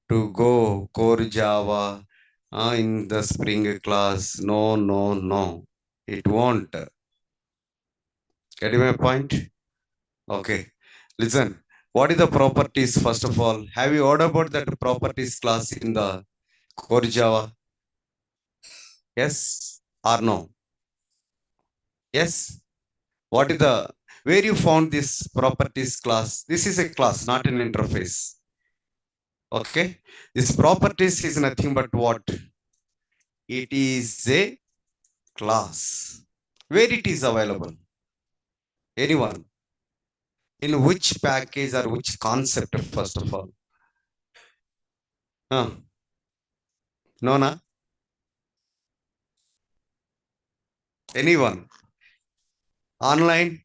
to go core Java in the spring class. No, no, no. It won't. Getting my point? Okay. Listen. What is the properties first of all? Have you heard about that properties class in the core Java? Yes or no? Yes. What is the where you found this properties class? This is a class, not an interface. Okay. This properties is nothing but what? It is a class. Where it is available? Anyone? In which package or which concept, first of all? Huh? No, na? Anyone? Online?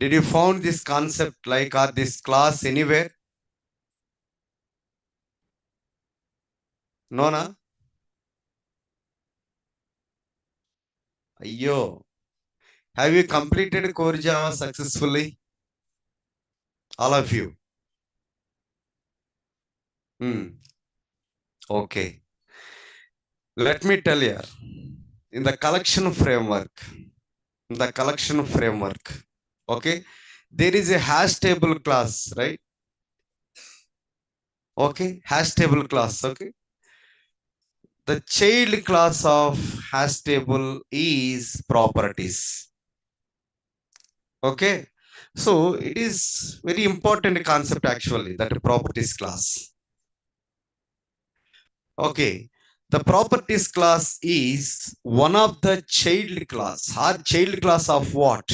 Did you found this concept like or this class anywhere? No, na? Ayyo. Have you completed core Java successfully? All of you. Okay. Let me tell you. In the collection framework, okay, there is a hash table class, right? Okay, hash table class, okay. The child class of hash table is properties. Okay, so it is very important concept actually, that properties class. Okay, the properties class is one of the child class. Child class of what?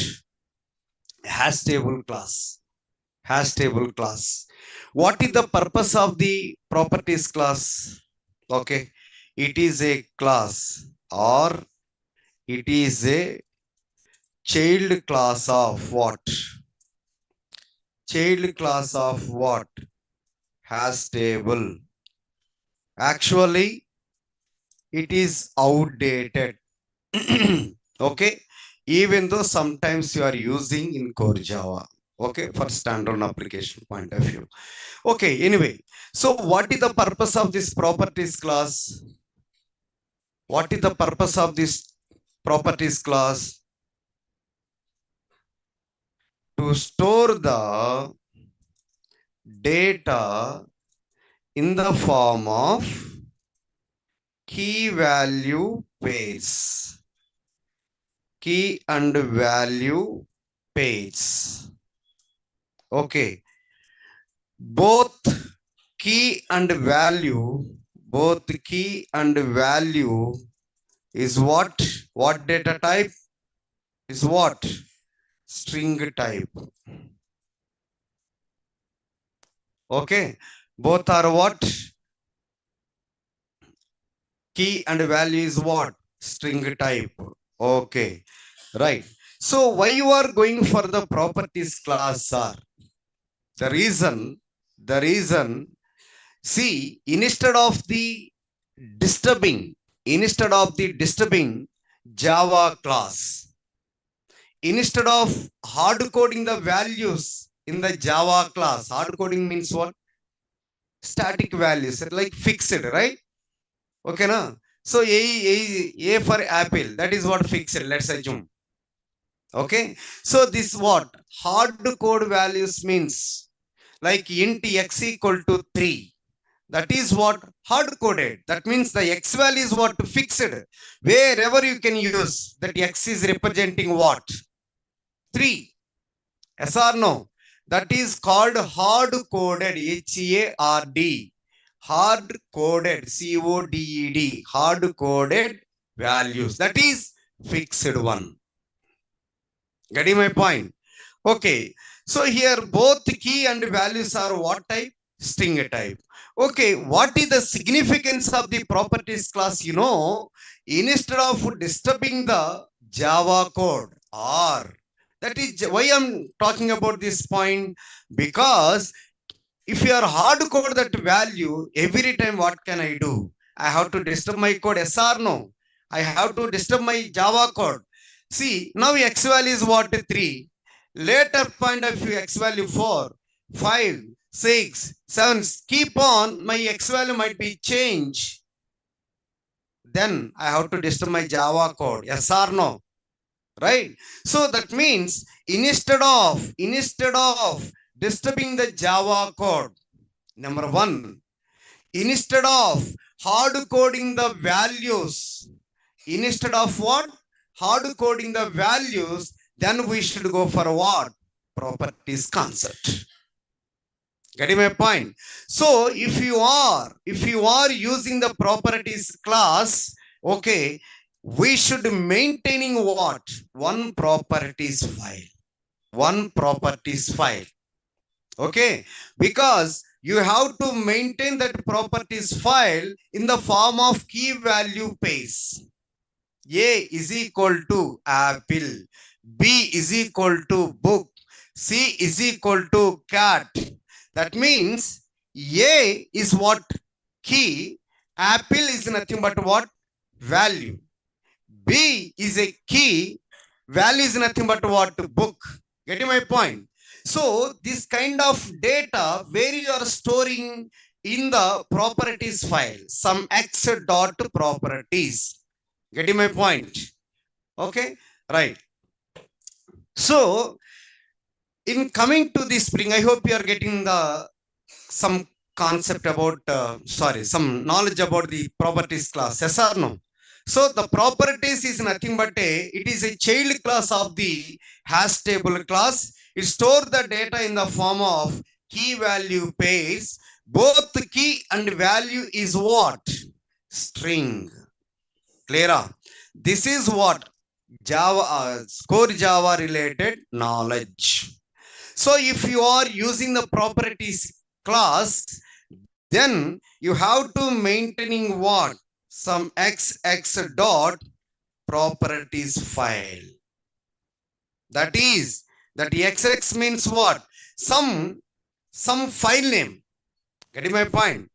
Hash table class. Hash table class. What is the purpose of the properties class? Okay, it is a class or it is a child class of what? Child class of what? Hash table. Actually, it is outdated. Okay, even though sometimes you are using in core Java. Okay, for standalone application point of view. Okay, anyway, so what is the purpose of this properties class? What is the purpose of this properties class? To store the data in the form of key value pairs. Key and value pairs. Okay. Both key and value is what? What data type? Is what? String type. Okay. Both are what? Key and value is what? String type. Okay. Right. So why you are going for the properties class, sir? The reason, see, instead of disturbing Java class, instead of hard coding the values in the Java class, hard coding means what? Static values, like fixed, right? Okay, na? So A for apple, that is what fixed, let's assume. Okay, so this what? Hard code values means like int x equal to 3. That is what? Hard coded. That means the x value is what? Fixed. Wherever you can use that x is representing what? 3. Yes or no? That is called hard coded. HARD. Hard coded. CODED. Hard coded values. That is fixed one. Getting my point? Okay. So here both key and values are what type? String type. Okay, what is the significance of the properties class? You know, instead of disturbing the Java code, or that is why I'm talking about this point, because if you are hard code that value, every time what can I do? I have to disturb my code, yes or no? I have to disturb my Java code. See, now x value is what? 3. Later point of view, x value 4, 5, 6, 7, keep on, my X value might be changed. Then I have to disturb my Java code. Yes or no? Right? So that means instead of disturbing the Java code, number one, instead of hard coding the values, instead of what? Hard coding the values, then we should go for what? Properties concept. Getting my point? So if you are using the properties class, okay, we should maintaining what? One properties file. One properties file. Okay, because you have to maintain that properties file in the form of key value paste. A is equal to apple, B is equal to book, C is equal to cat. That means A is what? Key. Apple is nothing but what? Value. B is a key. Value is nothing but what? Book. Getting my point? So this kind of data where you are storing in the properties file, some x dot properties. Getting my point? Okay, right. So in coming to the Spring, I hope you are getting some concept about some knowledge about the properties class. Yes or no? So the properties is nothing but it is a child class of the hash table class. It stores the data in the form of key value pairs. Both key and value is what? String. Clear? This is what? Java, core Java related knowledge. So if you are using the properties class, then you have to maintaining what? Some xx dot properties file. That is, that xx means what? Some file name. Getting my point?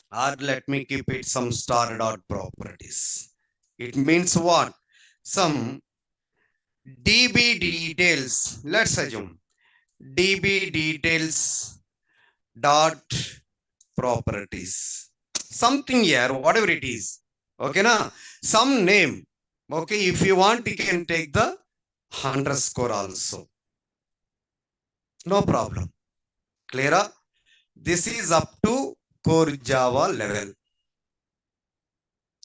Or let me keep it some star dot properties. It means what? Some DB details. Let's assume DB details dot properties. Something here, whatever it is. Okay, na? Some name. Okay, if you want, you can take the underscore also. No problem. Clear? This is up to core Java level.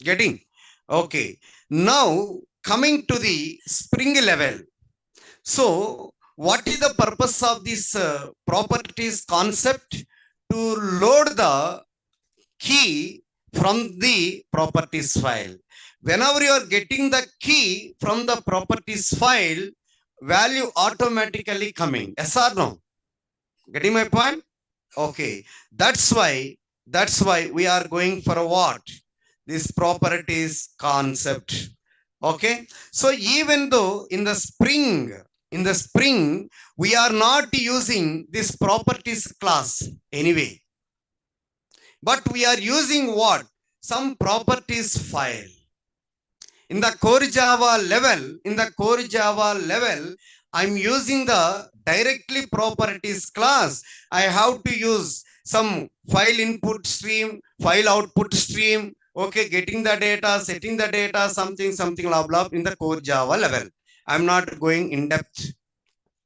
Getting? Okay. Now, coming to the Spring level. So, what is the purpose of this properties concept? To load the key from the properties file. Whenever you are getting the key from the properties file, value automatically coming. Yes or no? Getting my point? Okay. That's why we are going for what? This properties concept. Okay. So even though in the Spring, we are not using this properties class anyway. But we are using what? Some properties file. In the core Java level, I'm using the directly properties class. I have to use some file input stream, file output stream, okay, getting the data, setting the data, something, blah, blah, in the core Java level. I'm not going in depth.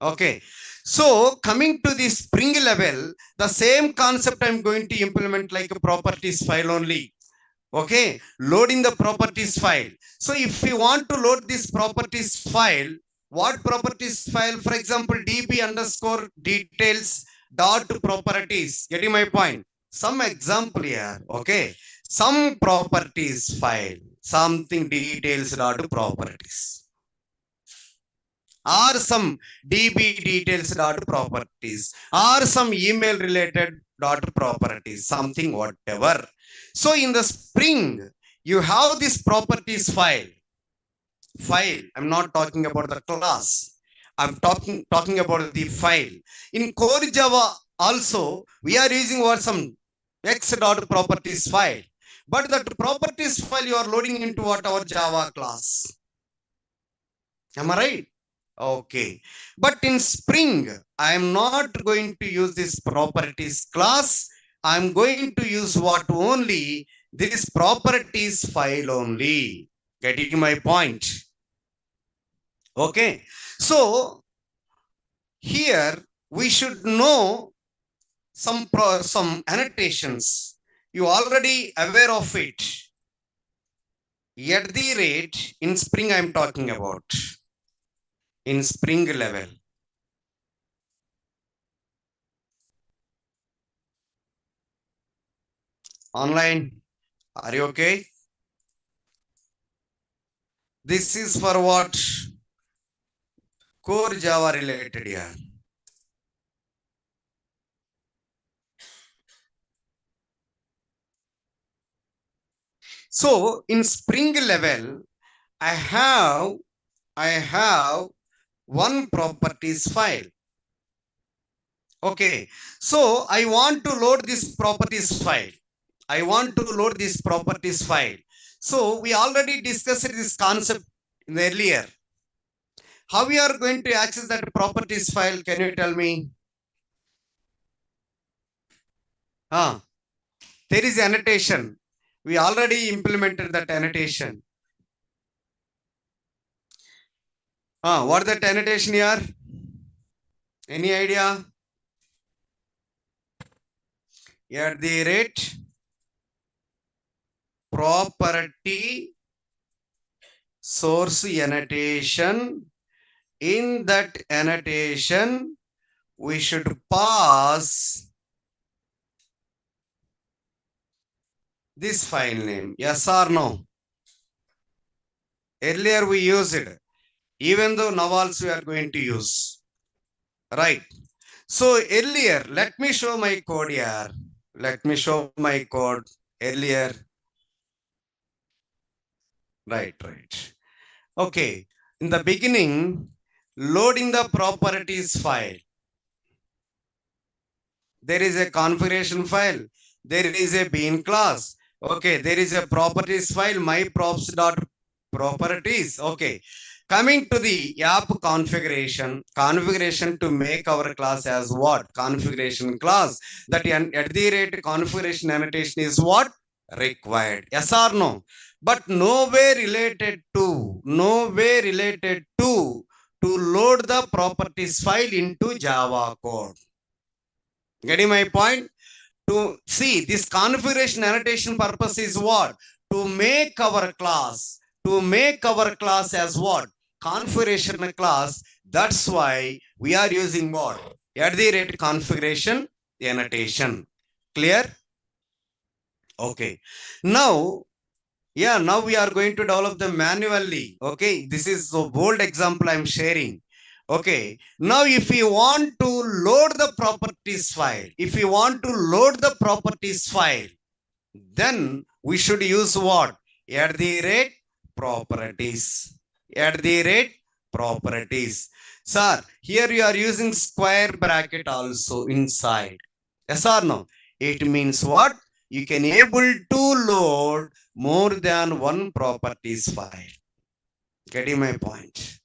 Okay. So coming to the Spring level, the same concept I'm going to implement like a properties file only. Okay, loading the properties file. So if you want to load this properties file, what properties file? For example, db underscore details dot properties. Getting my point? Some example here. Okay, some properties file, something details dot properties. Or some db details dot properties, or some email related dot properties, something whatever. So in the Spring, you have this properties file. I'm not talking about the class. I'm talking about the file. In core Java also, we are using what? Some x dot properties file. But that properties file you are loading into what? Our Java class. Am I right? Okay. But in Spring, I am not going to use this properties class. I'm going to use what only? This properties file only. Getting my point? Okay. So here we should know some annotations. You already aware of it. At the rate in Spring I'm talking about. In Spring level. Online, are you okay? This is for what? Core Java related here. So in Spring level, I have one properties file. Okay. So I want to load this properties file. I want to load this properties file. So we already discussed this concept in the earlier. How we are going to access that properties file? Can you tell me? There is annotation. We already implemented that annotation. What that annotation here? Any idea? At the rate property source annotation. In that annotation, we should pass this file name. Yes or no? Earlier we used it. Even though now also we are going to use. Right. So earlier, let me show my code here. Let me show my code earlier. Right. Okay. In the beginning, loading the properties file. There is a configuration file. There is a bean class. Okay. There is a properties file, my props.properties. Okay. Coming to the app configuration to make our class as what? Configuration class. That at the rate configuration annotation is what? Required. Yes or no? But nowhere related to load the properties file into Java code. Getting my point? To see this configuration annotation purpose is what? To make our class as what? Configuration class. That's why we are using what? At the rate configuration annotation. Clear? Okay. Now we are going to develop them manually. Okay. This is a bold example I'm sharing. Okay. Now if you want to load the properties file, then we should use what? At the rate properties. Sir, here you are using square bracket also inside. Yes or no? It means what? You can able to load more than one properties file. Getting my point?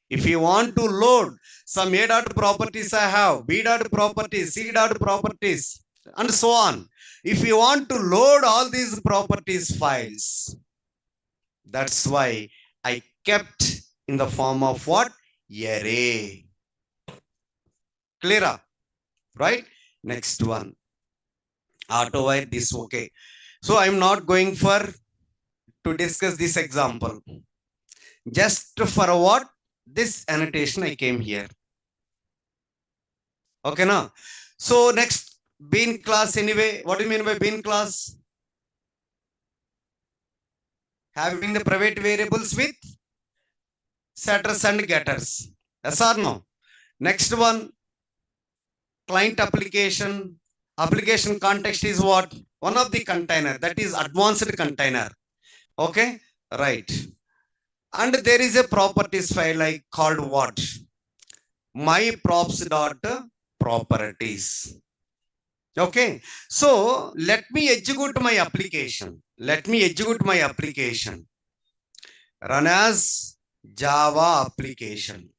If you want to load some A dot properties I have, B dot properties, C dot properties, and so on. If you want to load all these properties files, that's why I kept in the form of what? Array. Clear? Right? Next one. Auto-wire this okay. So I'm not going to discuss this example. Just for what? This annotation I came here. Okay, now. So next bean class anyway. What do you mean by bean class? Having the private variables with setters and getters. Yes or no? Next one, client application. Application context is what? One of the container, that is advanced container. Okay, right. And there is a properties file like called what? My props.properties. Okay, so let me execute my application. Run as Java application.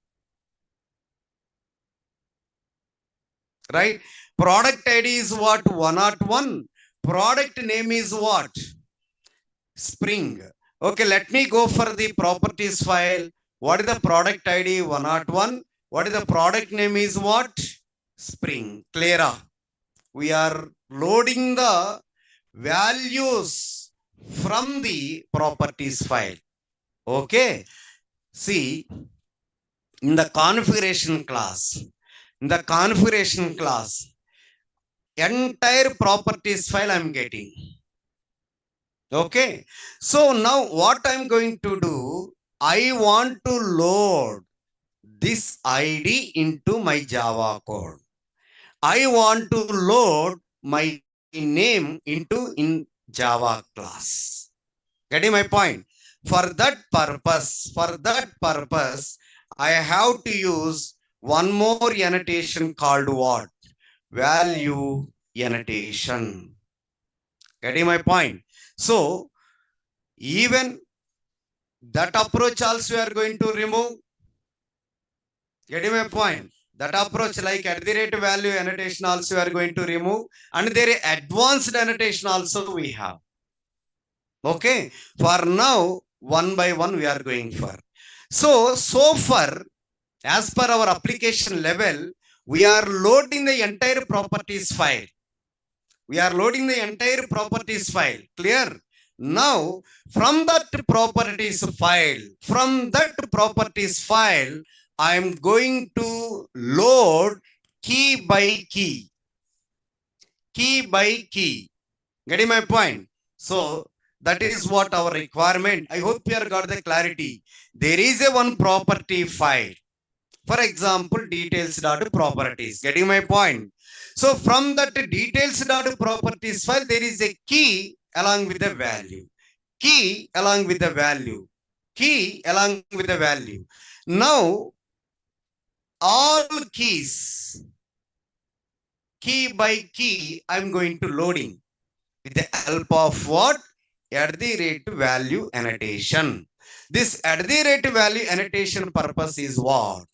right? Product ID is what? 101. Product name is what? Spring. Okay, let me go for the properties file. What is the product ID? 101. What is the product name is what? Spring. Clear. We are loading the values from the properties file. Okay. See, in the configuration class, entire properties file I'm getting. Okay. So now what I'm going to do, I want to load this ID into my Java code. I want to load my name into in Java class. Getting my point? For that purpose, I have to use one more annotation called what? Value annotation. Getting my point? So even that approach also we are going to remove. Getting my point? That approach like at the rate value annotation also we are going to remove, and there advanced annotation also we have. Okay. For now, one by one we are going for. So far, as per our application level, we are loading the entire properties file. Clear? Now, from that properties file, I am going to load key by key. Getting my point? So that is what our requirement. I hope you have got the clarity. There is a one property file. For example, details.properties. Getting my point? So from that details.properties file, there is a key along with the value. Now, all keys, key by key, I'm going to loading with the help of what? At the rate value annotation. This at the rate value annotation purpose is what?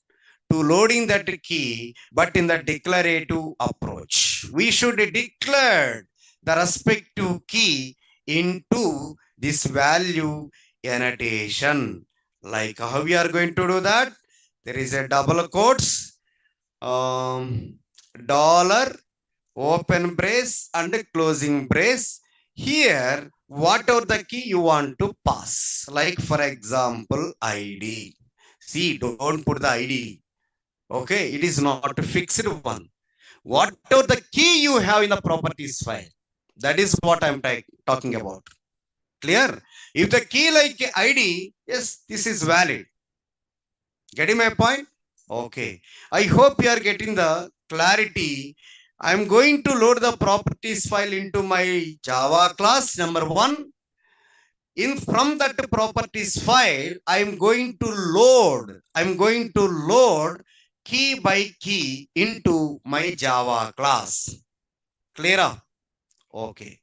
To loading that key, but in the declarative approach. We should declare the respective key into this value annotation. Like how we are going to do that? There is a double quotes, dollar, open brace and closing brace. Here, whatever the key you want to pass. Like for example, ID. See, don't put the ID. Okay, it is not a fixed one. Whatever the key you have in the properties file, that is what I'm talking about. Clear? If the key like ID, yes, this is valid. Getting my point? Okay. I hope you are getting the clarity. I'm going to load the properties file into my Java class number 1. From that properties file, I'm going to load key by key into my Java class. Clear? Okay.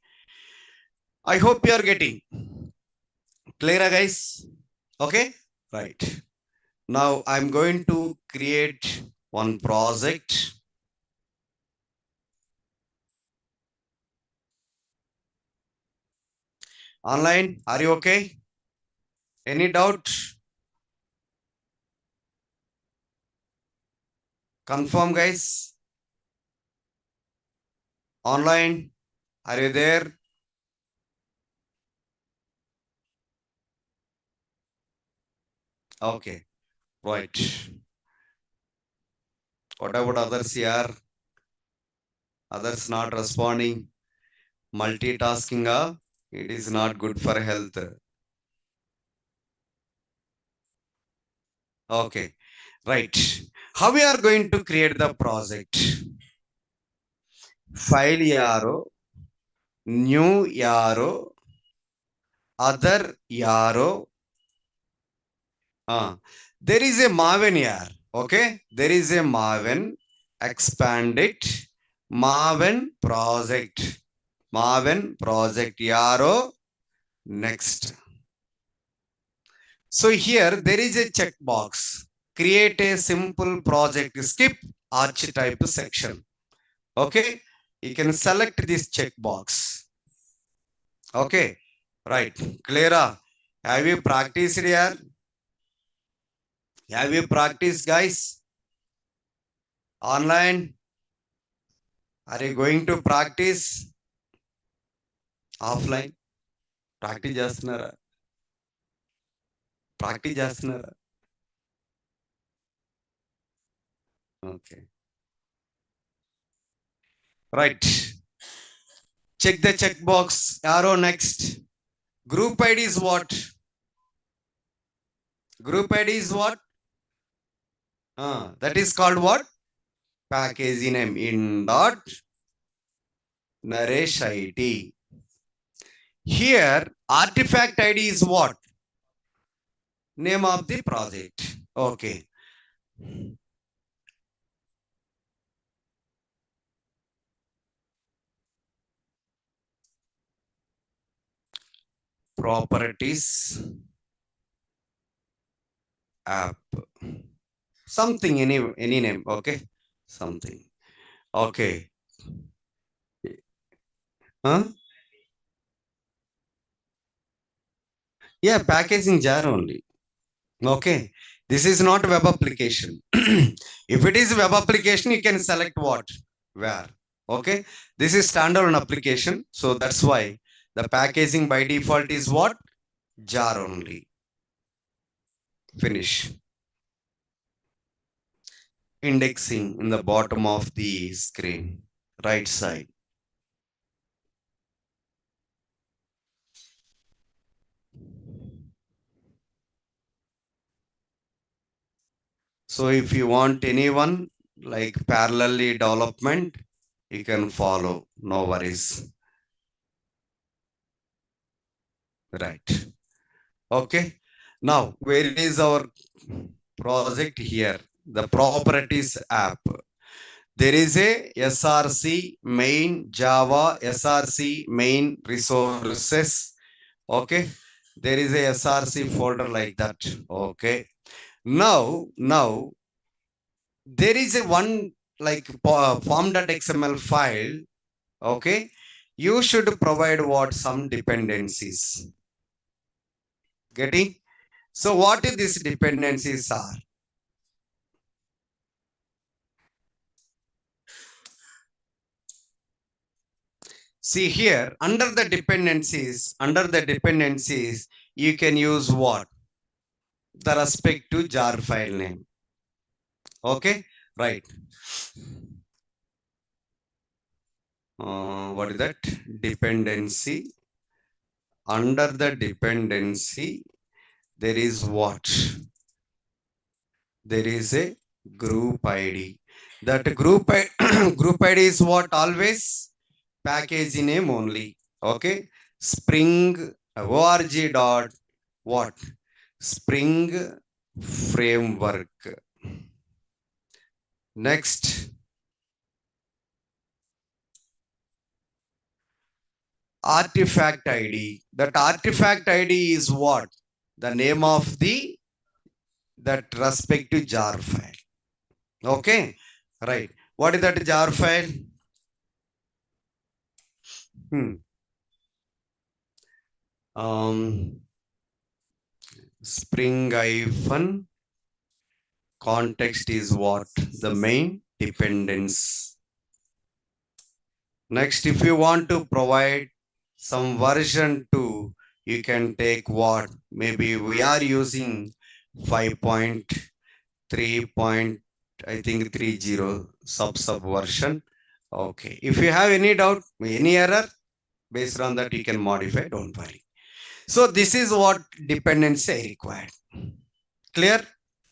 I hope you are getting clear, guys. Okay, right. Now I'm going to create one project. Online, are you okay? Any doubt? Confirm, guys. Online, are you there? Okay, right. What about others here? Others not responding. Multitasking, it is not good for health. Okay, right. How we are going to create the project? File yaro, new yaro, other yaro. There is a Maven here. Okay, there is a Maven. Expand it. Maven project yaro. Next. So here there is a checkbox. Create a simple project. Skip archetype section. Okay, you can select this checkbox. Okay, right. Clara, have you practiced here? Have you practiced, guys? Online? Are you going to practice offline? Practice చేస్తున్నారా? Practice చేస్తున్నారా? Okay. Right. Check the checkbox. Arrow next. Group ID is what? Group ID is what? That is called what? Package name in dot Naresh ID. Here, artifact ID is what? Name of the project. Okay. Properties app. Something, any name. Okay. Something. Okay. Huh? Yeah, packaging jar only. Okay. This is not web application. If it is web application, you can select what? Where? Okay. This is standalone application. So that's why the packaging by default is what? Jar only. Finish. Indexing in the bottom of the screen, right side. So if you want anyone like parallelly development, you can follow, no worries. Right. Okay. Now, where is our project here? The properties app. There is a SRC main Java SRC main resources. Okay. There is a SRC folder like that. Okay. Now, there is a one like form.xml file. Okay. You should provide what? Some dependencies. Getting? So what is these dependencies are? See here, under the dependencies, you can use what? The respect to jar file name. Okay, right. What is that? Dependency. Under the dependency, there is what? There is a group ID. That group ID is what? Always package name only. Okay, Spring org dot what? Spring framework. Next, artifact ID. That artifact ID is what? The name of the that respective jar file. Okay, right. What is that jar file? Spring hyphen context is what? The main dependence. Next, if you want to provide some version 2, you can take what? Maybe we are using 5.3. I think 30 sub version. Okay. If you have any doubt, any error, based on that you can modify. Don't worry. So this is what dependency I required. Clear?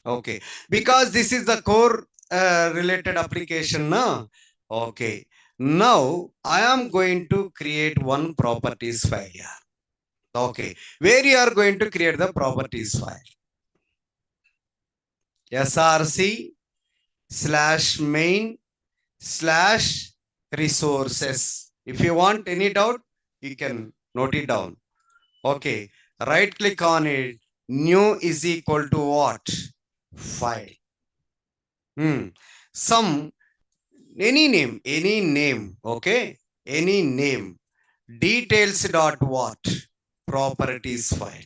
Okay. Because this is the core related application. No? Okay. Now I am going to create one properties file here. Okay. Where you are going to create the properties file? src / main / resources. If you want any doubt, you can note it down. Okay. Right click on it. New is equal to what? File. Some any name, okay, any name. Details dot what? Properties file.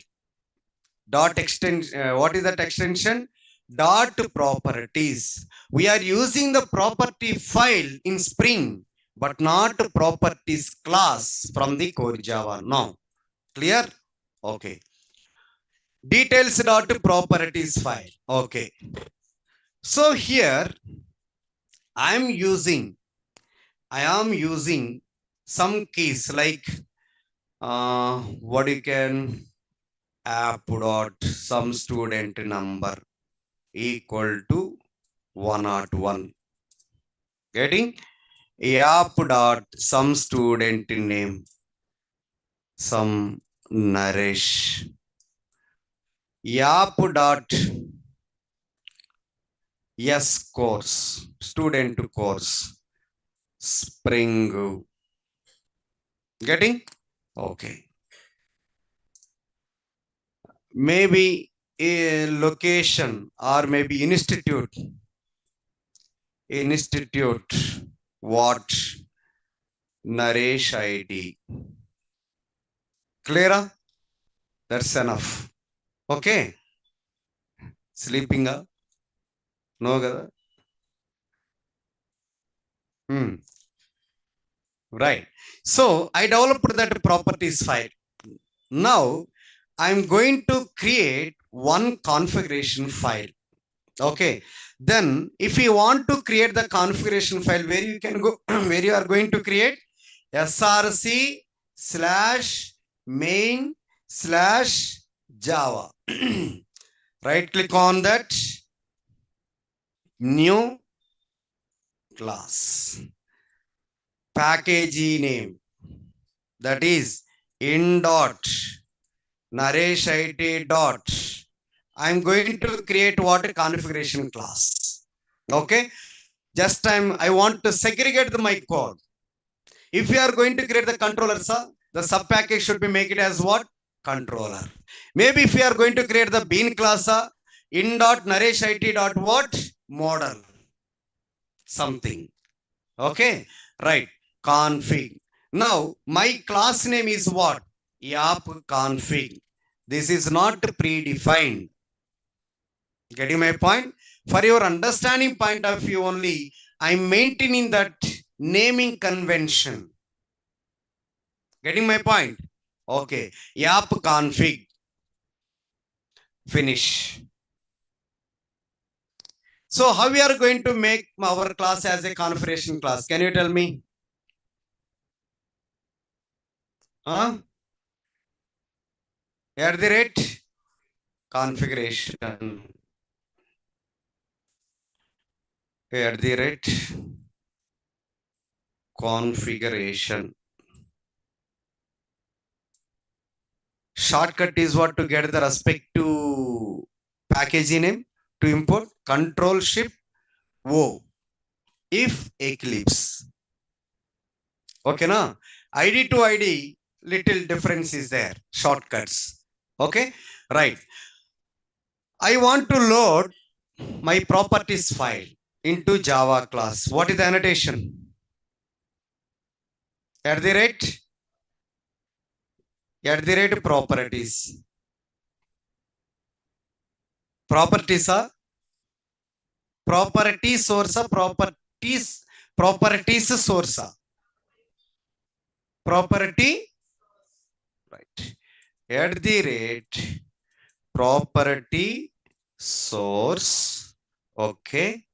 Dot extension, what is that extension? Dot properties. We are using the property file in Spring, but not properties class from the core Java. Now, clear? Okay. Details dot properties file. Okay. So here I am using some keys like what you can app dot some student number equal to 101. Getting app dot some student name some Naresh. App dot yes course student course Spring. Getting? Okay. Maybe a location or maybe institute. What? Naresh ID. Clear? That's enough. Okay. Sleeping up? No. Right. So I developed that properties file. Now I'm going to create one configuration file. Okay. Then if you want to create the configuration file, where you can go, where you are going to create src slash main slash Java. Right click on that, new class, package name, that is in dot Naresh IT dot. I'm going to create what a configuration class. Okay. Just I want to segregate my code. If you are going to create the controller, the sub package should be make it as what? Controller. Maybe if you are going to create the bean class, in dot Naresh IT dot what? Model. Something. Okay. Right. Config. Now my class name is what? App config. This is not predefined. Getting my point? For your understanding point of view only, I'm maintaining that naming convention. Getting my point? Okay. App config. Finish. So how we are going to make our class as a configuration class? Can you tell me? At the rate configuration. At the rate configuration. Shortcut is what to get the respect to package name to import control shift O if Eclipse. Okay, na? ID to ID little difference is there. Shortcuts. Okay, right. I want to load my properties file into Java class. What is the annotation? At the rate properties. Properties are property source, properties source. Property, right. At the rate property source, okay,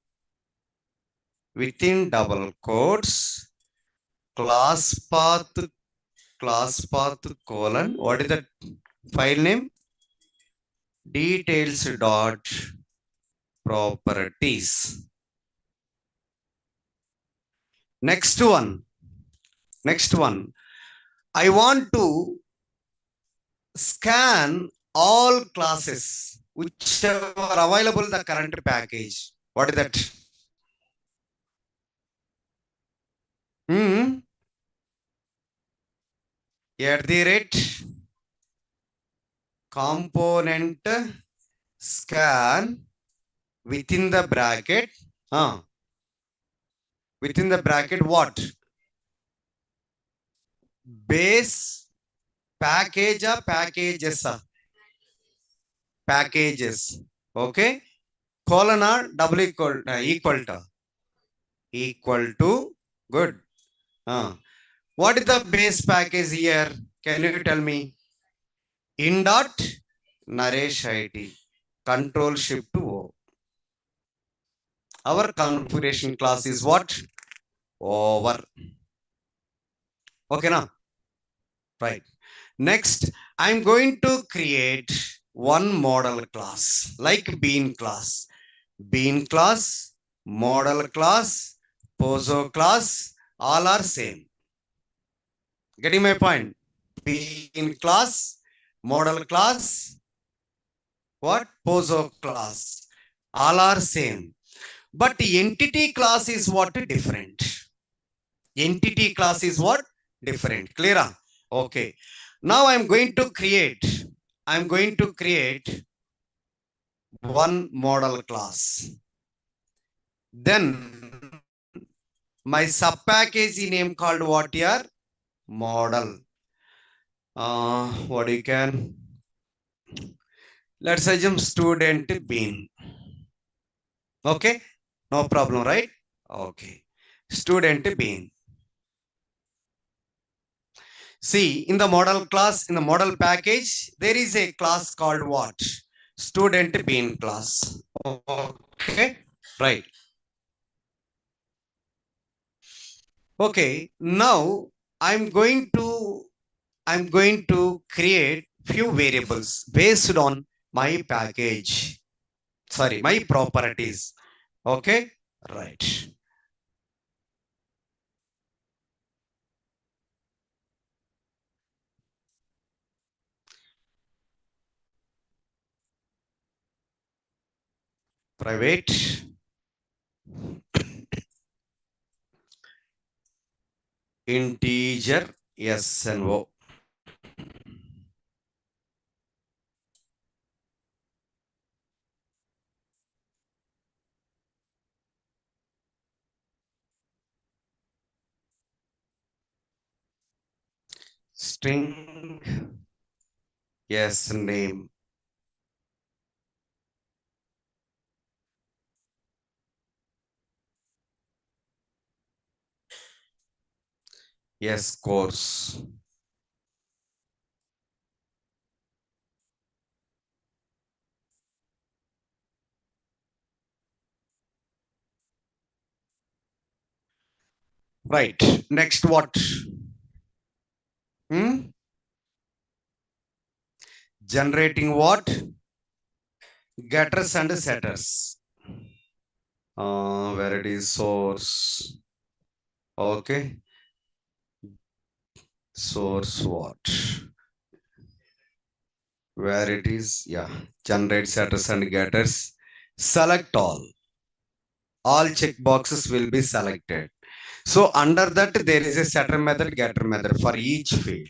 within double quotes, class path colon, what is the file name? Details dot properties. Next one. I want to scan all classes whichever available in the current package. What is that? At the rate component scan within the bracket within the bracket what? Base package or packages? Packages. Okay. Colon or double equal to? Equal to. Good. What is the base package here? Can you tell me? In dot Naresh IT. Control Shift O. Our configuration class is what? Over. Okay, now. Right. Next, I'm going to create one model class like bean class. Bean class, model class, pozo class, all are same. Getting my point? Bean class, model class, what? Pozo class. All are same. But entity class is what? Different. Entity class is what? Different. Clear? Okay. Now I'm going to create one model class. Then my sub package name called what here? Model. What you can? Let's assume student bean. Okay. No problem, right? Okay. Student bean. See, in the model class, in the model package, there is a class called what? Student bean class. Okay, right. Okay, now I'm going to create few variables based on my package. Sorry, my properties. Okay, right. Private integer yes and o. String yes name. Yes course. Right. Next what? Generating what? Getters and setters. Where it is source. Okay. Source what? Where it is, yeah. Generate setters and getters. Select all. All checkboxes will be selected. So under that there is a setter method, getter method for each field.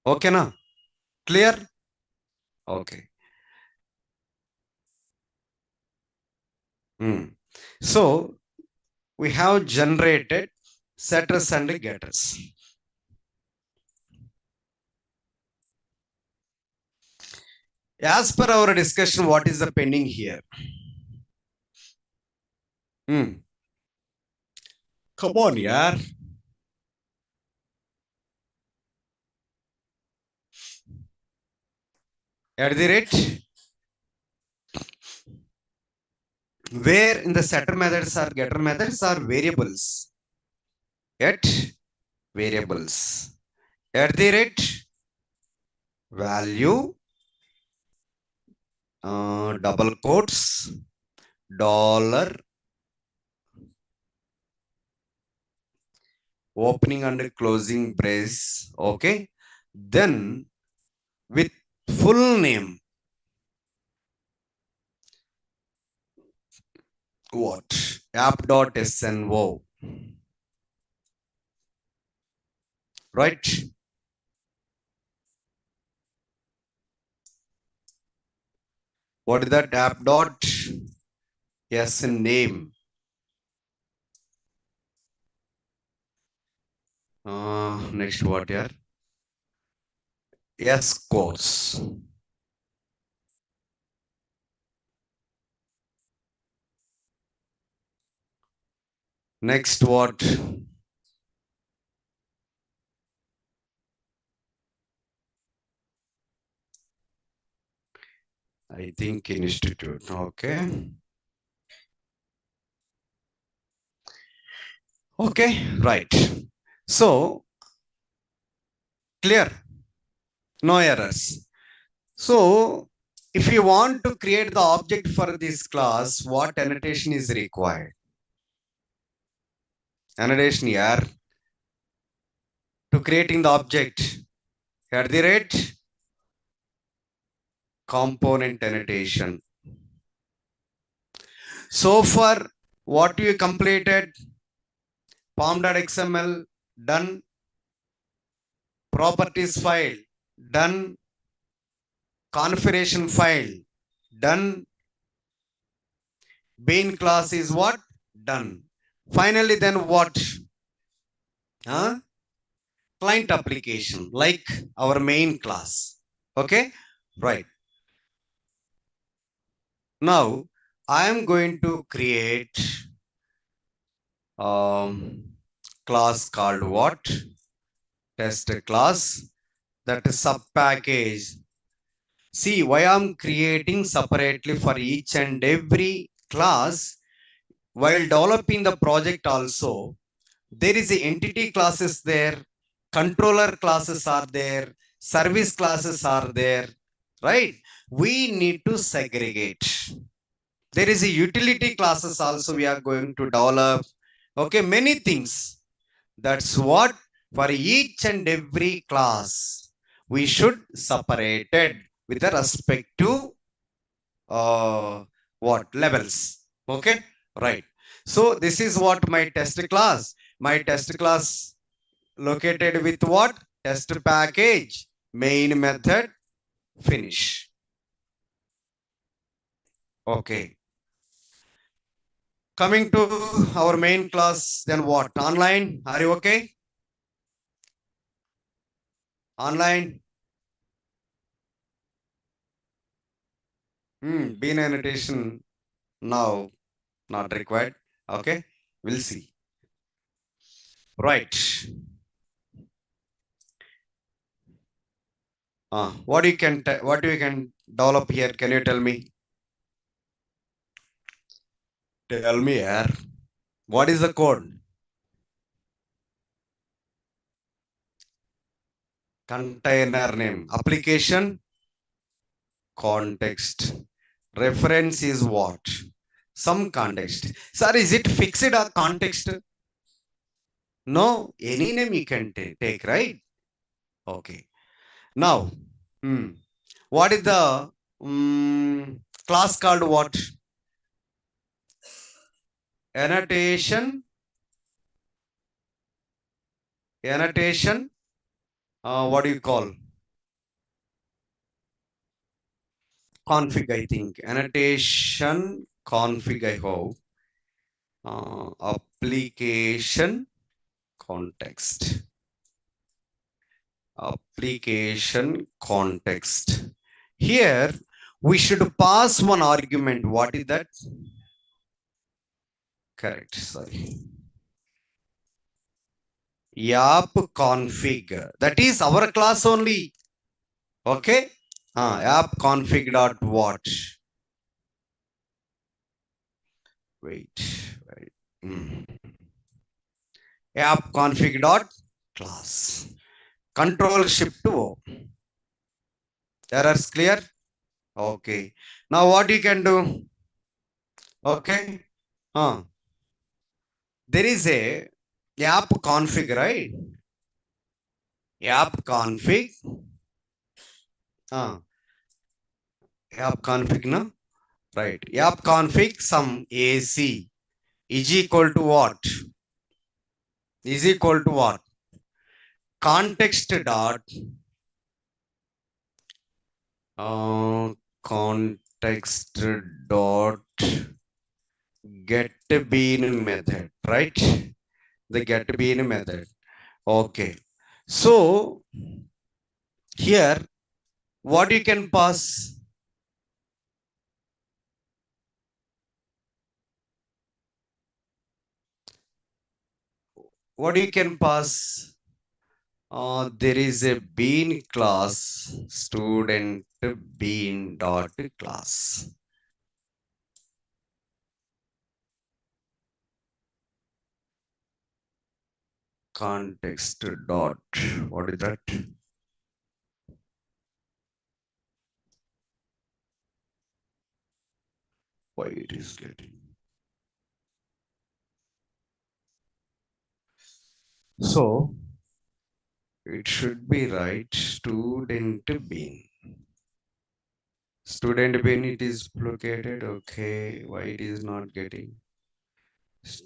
Okay, na? Clear? Okay. So we have generated setters and getters. As per our discussion, what is the pending here? Come on, yaar. At the rate, where in the setter methods or getter methods are variables. At variables. At the rate, value, double quotes, dollar, opening and closing brace. Okay. Then with full name. What? App.snwo. Right? What is that app dot? Yes, name. Next what here? Yes, course. Next what? I think institute. Okay. Okay, right. So clear, no errors. So if you want to create the object for this class, what annotation is required? Annotation here to creating the object at the rate component annotation. So far, what you completed, pom.xml done, properties file done, configuration file done, bean class is what? Done. Finally, then what? Huh? Client application, like our main class. Okay, right. Now, I am going to create class called what? Test class. That is sub package. See, why I'm creating separately for each and every class. While developing the project also, there is a entity classes there, controller classes are there, service classes are there, right? We need to segregate. There is a utility classes also we are going to develop. Okay, many things. That's what for each and every class we should separate it with the respect to what levels. Okay, right. So this is what my test class. My test class located with what? Test package, main method, finish. Okay. Coming to our main class, then what? Online, are you okay? Online. Bean annotation now not required. Okay, we'll see. Right. What you can develop here? Can you tell me? Tell me here. What is the code? Container name. Application context. Reference is what? Some context. Sir, is it fixed or context? No, any name you can take, right? Okay. Now, what is the class called what? Annotation. Annotation. What do you call? Config, I think. Annotation config, I hope. Application context. Application context. Here, we should pass one argument. What is that? Correct. Sorry. App config. That is our class only. Okay. App config dot what? Wait. App config dot class. Control shift O. Errors clear? Okay. Now what you can do? Okay. There is a app config, right? App config. App config, no? Right. App config some AC is equal to what? Is equal to what? Context dot context dot get bean method, right? The get bean method. Okay. So here, what you can pass? What you can pass? There is a bean class, student bean dot class. Context dot, what is that? Why it is getting? So it should be right, student bean. Student bean, it is located. Okay, why it is not getting?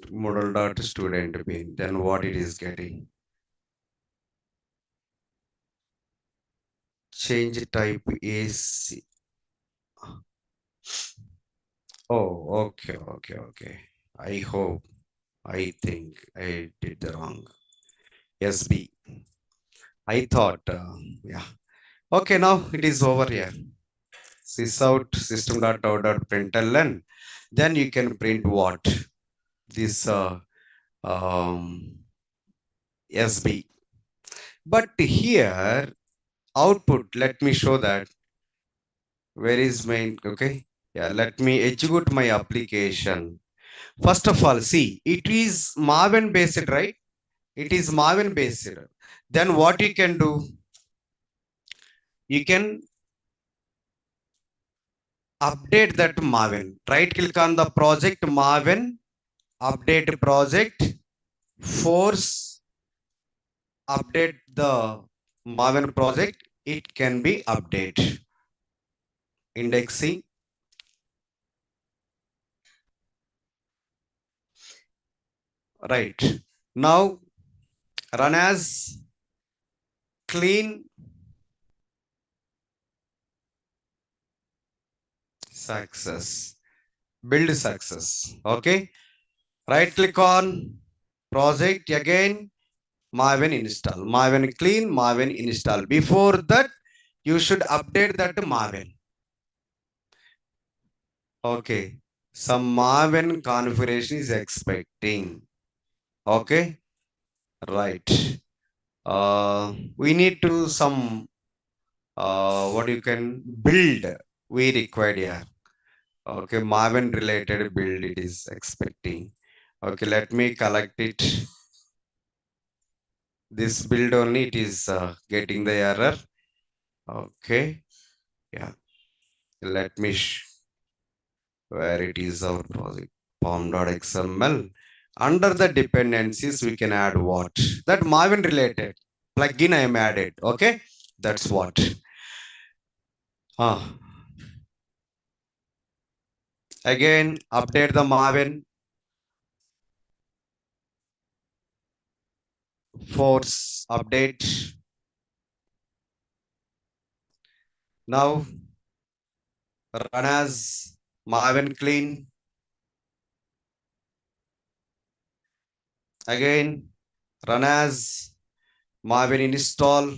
Model dot student bean. Then what it is getting? Change type AC. Oh, okay. I hope, I think I did the wrong. SB. I thought, yeah. Okay, now it is over here. Sysout system.out.println. Then you can print what? This SB. But here, output, let me show that. Where is my, okay? Yeah, let me execute my application. First of all, see, it is Maven based, right? It is Maven based. Then what you can do? You can update that Maven. Right click on the project Maven, update project, force update the Maven project. It can be update. Indexing. Right. Now run as clean success. Build success. Okay. Right click on project again. Maven install. Maven clean, Maven install. Before that, you should update that to Maven. Okay. Some Maven configuration is expecting. Okay. Right. We need to some what you can build. We required here. Okay. Maven related build it is expecting. Okay. Let me collect it. This build only it is getting the error. Okay. Yeah. Let me where it is our project pom.xml. Under the dependencies, we can add what? That Maven related plugin I am added. Okay, that's what. Ah, again, update the Maven, force update. Now run as Maven clean. Again, run as Maven install.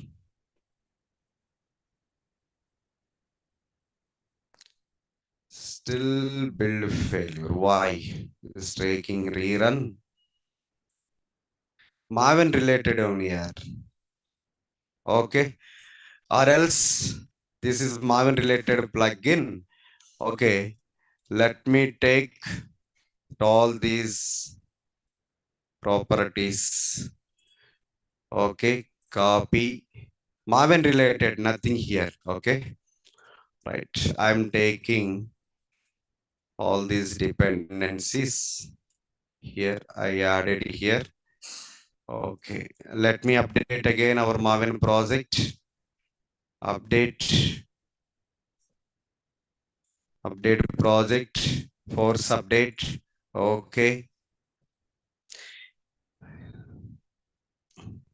Still build failure. Why? It's taking rerun. Maven related only here. Okay. Or else this is Maven related plugin. Okay. Let me take all these properties. Okay. Copy. Maven related, nothing here. Okay. Right. I'm taking all these dependencies here. I added here. Okay. Let me update again our Maven project. Update. Update project. Force update. Okay.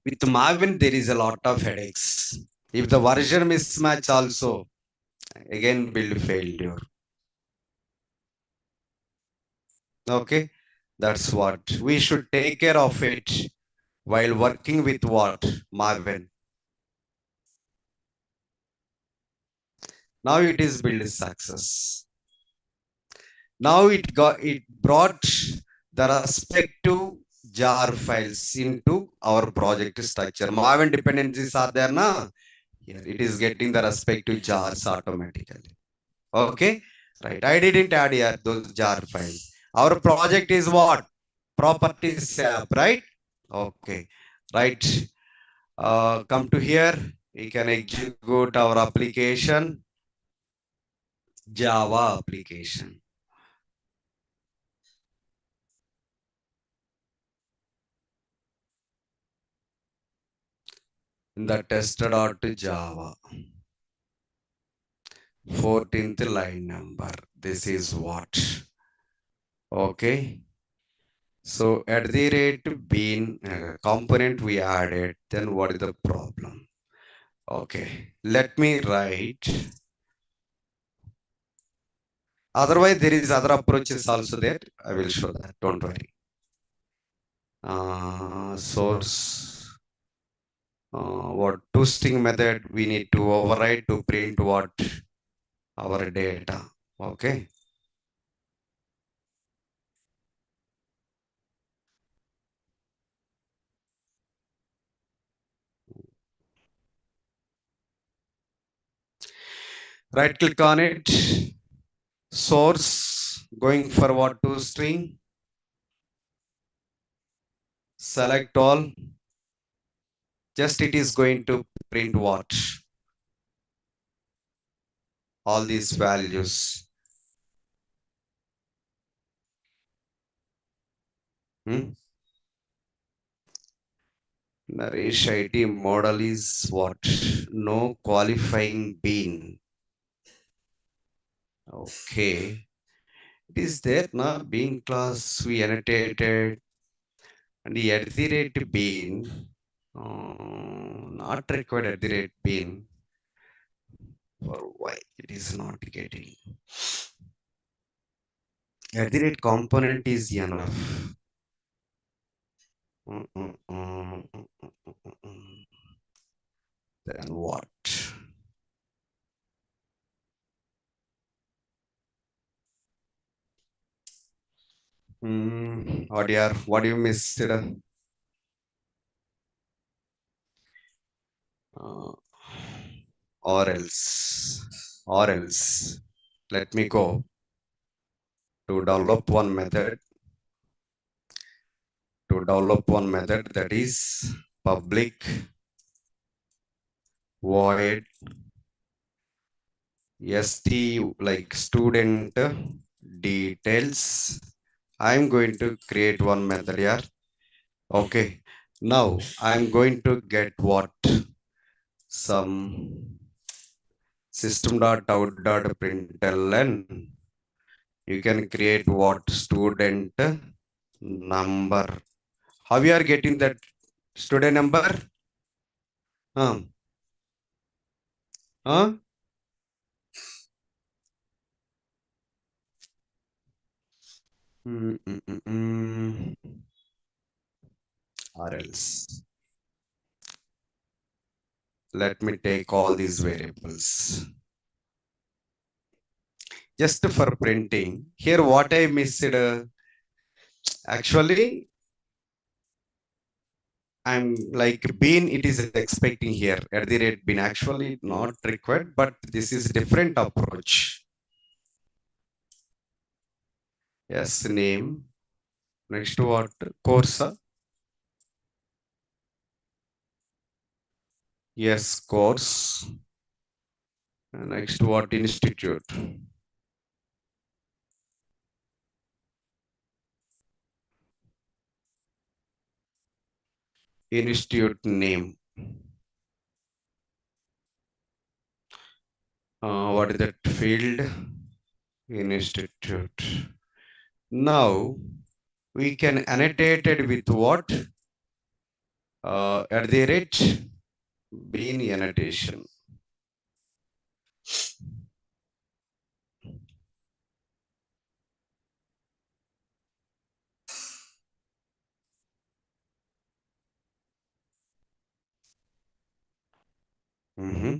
With Maven, there is a lot of headaches. If the version mismatch also, again build failure. Okay. That's what we should take care of it. while working with what? Marvin. Now it is build success. Now it brought the respective jar files into our project structure. Maven dependencies are there now. Here it is getting the respective jars automatically. Okay, right. I didn't add here those jar files. Our project is what? Properties app, right? Okay, right. Come to here. We can execute our application, Java application. In the test.java. 14th line number. This is what? Okay. So at the rate bean component we added, then what is the problem? Okay. Let me write. Otherwise, there is other approaches also there. I will show that. Don't worry. Source. What toString method we need to override to print what? Our data. Okay. Right click on it. Source. Going for what toString. Select all. Just it is going to print what? All these values. Naresh IT model is what? No qualifying bean. Okay. It is there now. Bean class we annotated. And the at the rate bean. Not required at the rate bean. For why it is not getting. At the rate component is enough. Then what? What do you missed? Or else, let me go to develop one method. To develop one method that is public void st like student details. I'm going to create one method here. Okay. Now I'm going to get what? Some system.out.println. You can create what? Student number. How you are getting that student number? Huh? Huh? Or else. Let me take all these variables. Just for printing. Here what I missed. Actually, I'm like bean, it is expecting here at the rate bean. Actually not required, but this is different approach. Yes, name. Next to what? Course. Yes, course. Next to what? Institute. Institute name. What is that field? Institute. Now we can annotate it with what? At the rate bean annotation. Mm-hmm.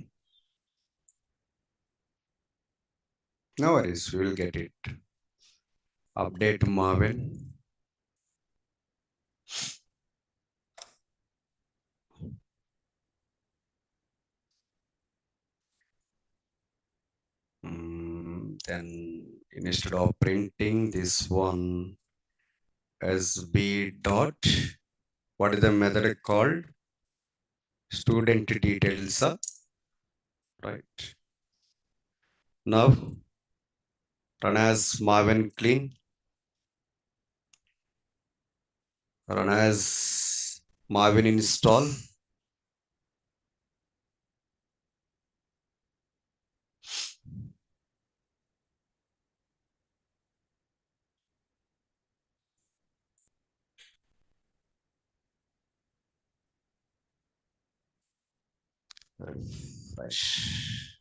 No worries, we will get it. Update Marvin. Then instead of printing this one SB dot, what is the method called? Student details, right? Now run as Marvin clean, run as Marvin install. Refresh.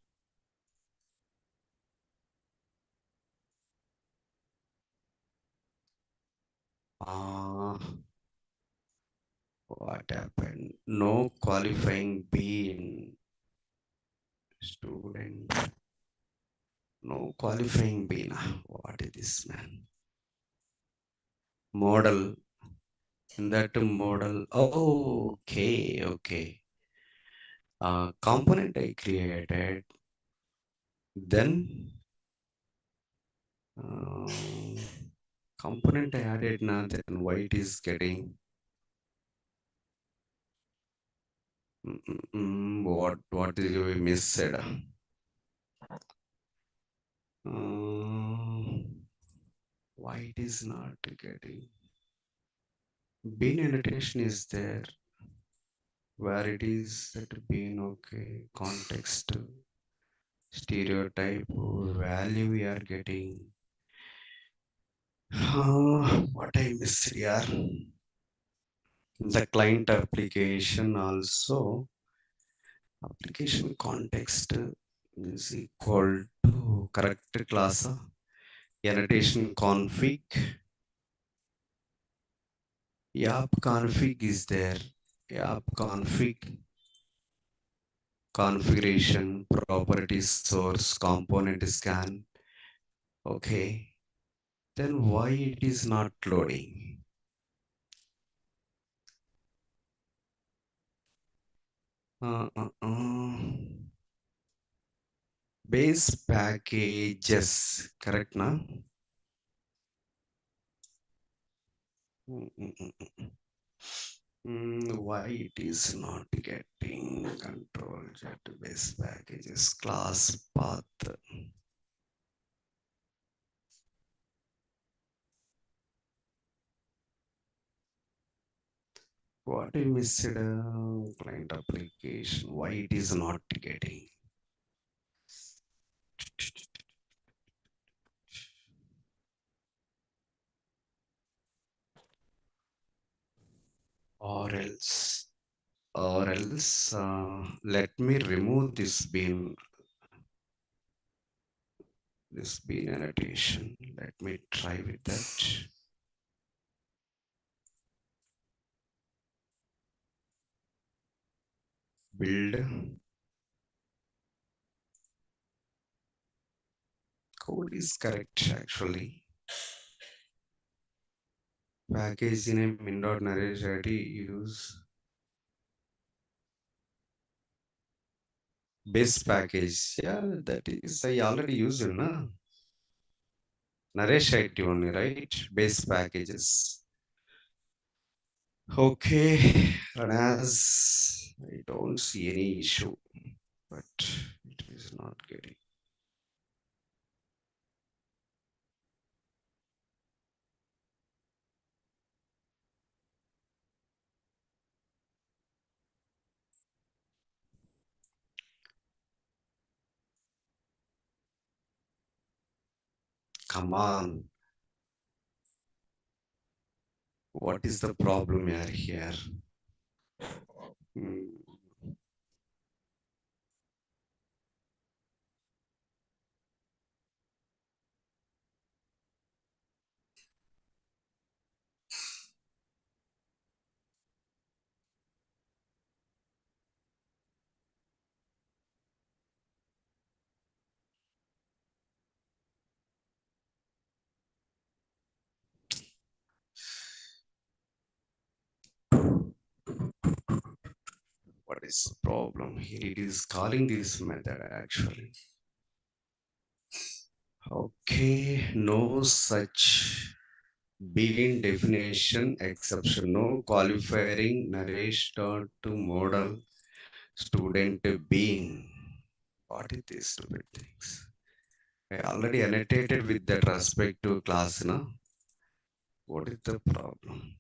Ah, what happened? No qualifying B in student. No qualifying B. What is this, man? Model. In that model. Oh, okay, okay. Component I created. Then uh, component I added now. Then why it is getting what did we miss? Why it is not getting? Bean annotation is there. Where it is that bean? Okay, context, stereotype, value we are getting. What I missed here? The client application also. Application context is equal to character class. Annotation config. App config is there. App config configuration property source component scan. Okay. Then why it is not loading? Uh, uh, uh. Base packages, correct now? Why it is not getting control jet base packages class path? What I missed? Client application. Why it is not getting? Or else, let me remove this bean annotation. Let me try with that. Build. Code is correct actually. Package name min.narration use base package. Yeah, that is I already used na. Narration only, right? Base packages. Okay, and as I don't see any issue, but it is not getting. Come on. What is the problem here? Hmm. is the problem here? It is calling this method actually. Okay, no such begin definition exception, no qualifying narration to model student being. What is this stupid things? I already annotated with that respect to class, no? What is the problem?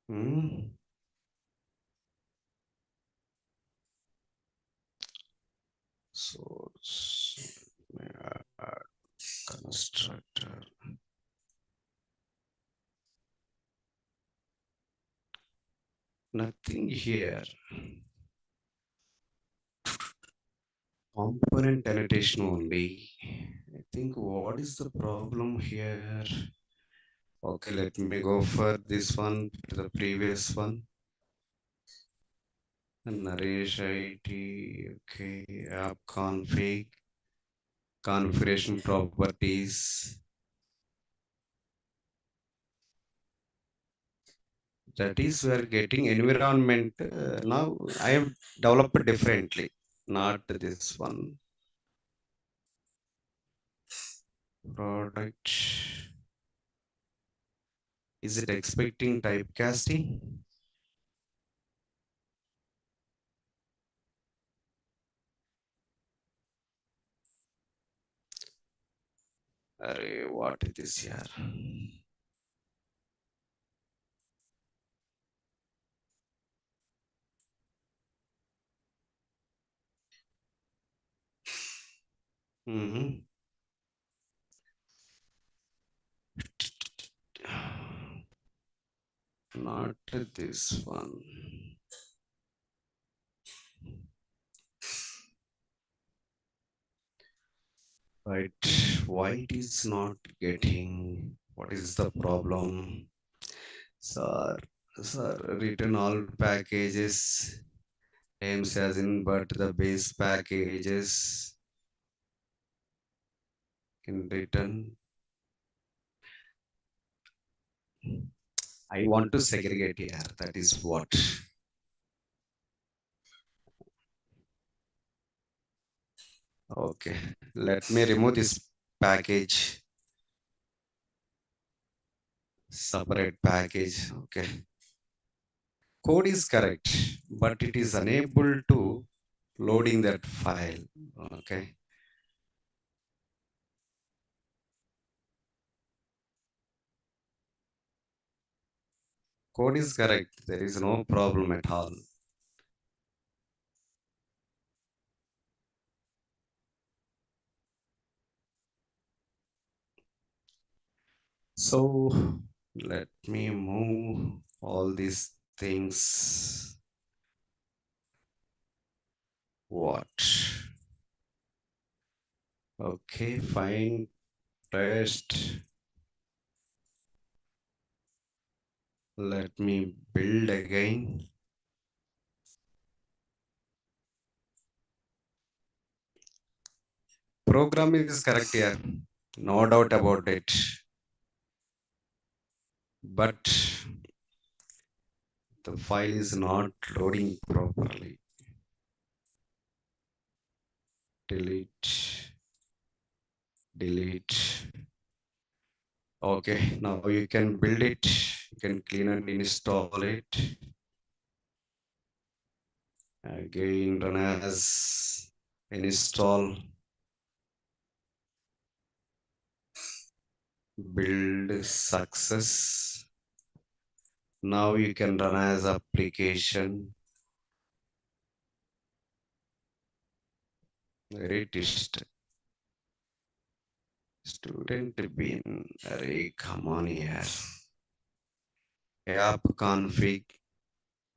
Hmm? Source, constructor. Nothing here. Component annotation only. I think what is the problem here? Okay, let me go for this one to the previous one. Naresh IT, okay, app config, configuration properties. That is we are getting environment. Now I have developed differently, not this one. Product. Is it expecting typecasting? Array, what is this here? Mm-hmm. Not this one. Right. Why it is not getting? What is the problem? Sir, written all packages. Aims as in, but the base packages in written. I want to segregate here. That is what. Okay. Let me remove this package. Separate package. Okay. Code is correct, but it is unable to loading that file. Okay. Code is correct. There is no problem at all. So let me move all these things. What? Okay, fine. Test. Let me build again. Program is correct here. No doubt about it. But the file is not loading properly. Delete. Delete. Okay, now you can build it. You can clean and install it. Again, run as install. Build success. Now you can run as application. Retest. Student bin. Array, come on here. App config.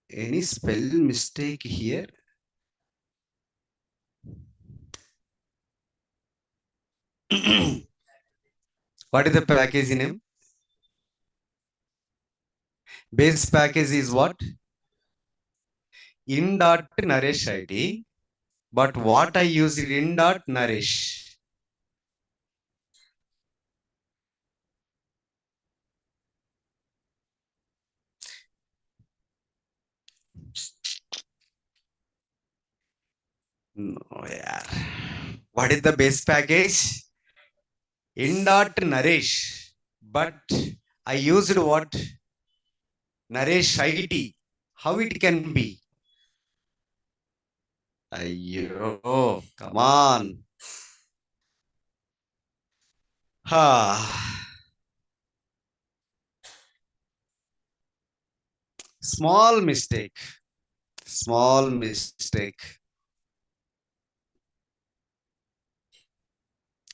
Any spell mistake here? What is the package name? Base package is what? In.Naresh ID. But what I use in.Naresh. No, yeah. What is the base package? In.Naresh. But I used what? Naresh IT. How it can be? Ayyo, come on. Small mistake. Small mistake.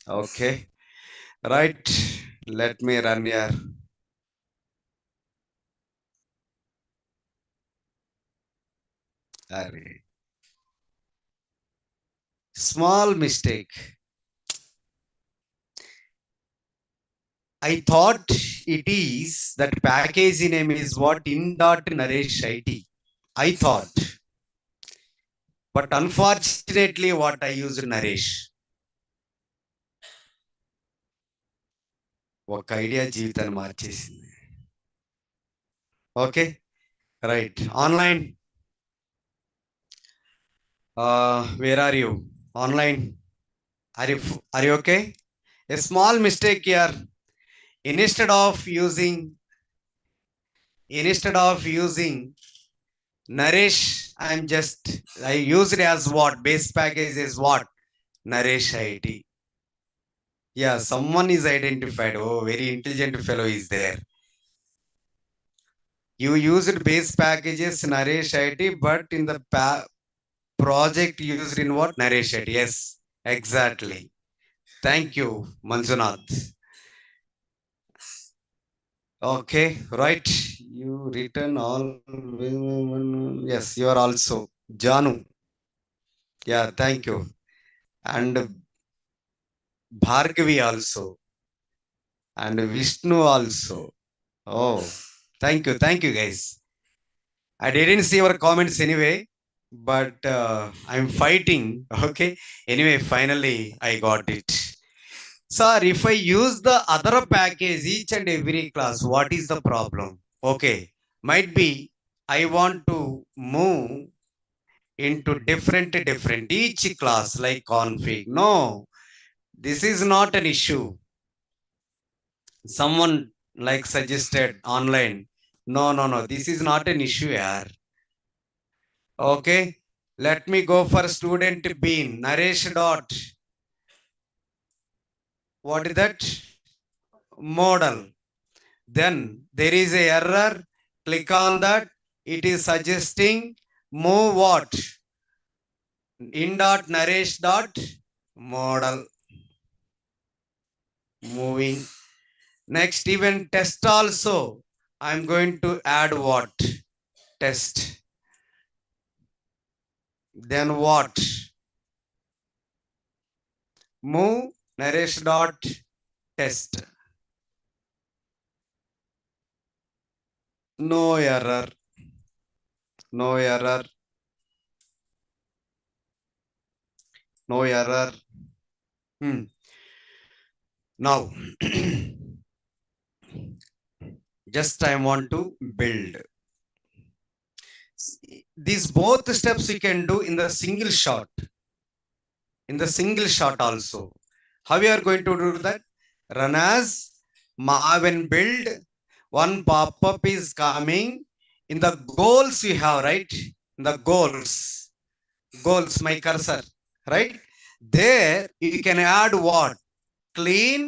Okay. Right. Let me run here. Small mistake. I thought it is that package name is what? In.Naresh IT. I thought. But unfortunately, what I used Naresh. ఒక idea జీవితాన్ని మార్చేసింది. Okay right online where are you online are you okay? A small mistake here. Instead of using Naresh, I used it as what? Base package is what? Naresh IT. Yeah, someone is identified. Oh, very intelligent fellow is there. You used base packages Naresh IT, but in the project used in what? Naresh IT. Yes, exactly. Thank you, Manjunath. Okay, right. You written all. Yes, you are also Janu. Yeah, thank you. And Bhargavi also. And Vishnu also. Oh, thank you. Thank you, guys. I didn't see your comments anyway, but I'm fighting. Okay. Anyway, finally, I got it. Sir, if I use the other package each and every class, what is the problem? Okay. Might be I want to move into different each class like config. No, this is not an issue. Someone like suggested online. No, this is not an issue here. Okay, let me go for student bean. Naresh dot, what is that? Model. Then there is a error. Click on that. It is suggesting move what? In.Naresh dot model. Moving. Next, even test also. I'm going to add what? Test. Then what? Move Naresh dot test. No error. No error. No error. Now, just I want to build. These both steps you can do in the single shot. In the single shot also. How you are going to do that? Run as Maven build. One pop-up is coming. In the goals you have, right? In the goals, my cursor, right? There you can add what? Clean,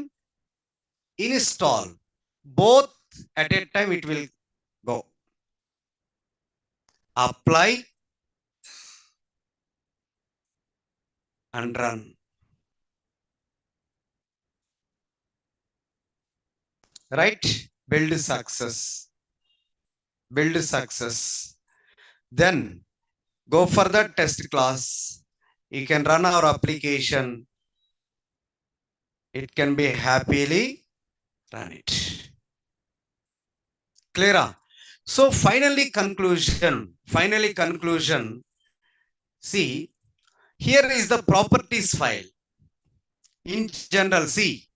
install. Both at a time it will go. Apply and run. Right? Build success. Build success. Then go for the test class. You can run our application. It can be happily run it. Clear? So finally conclusion. See, here is the properties file. In general, see,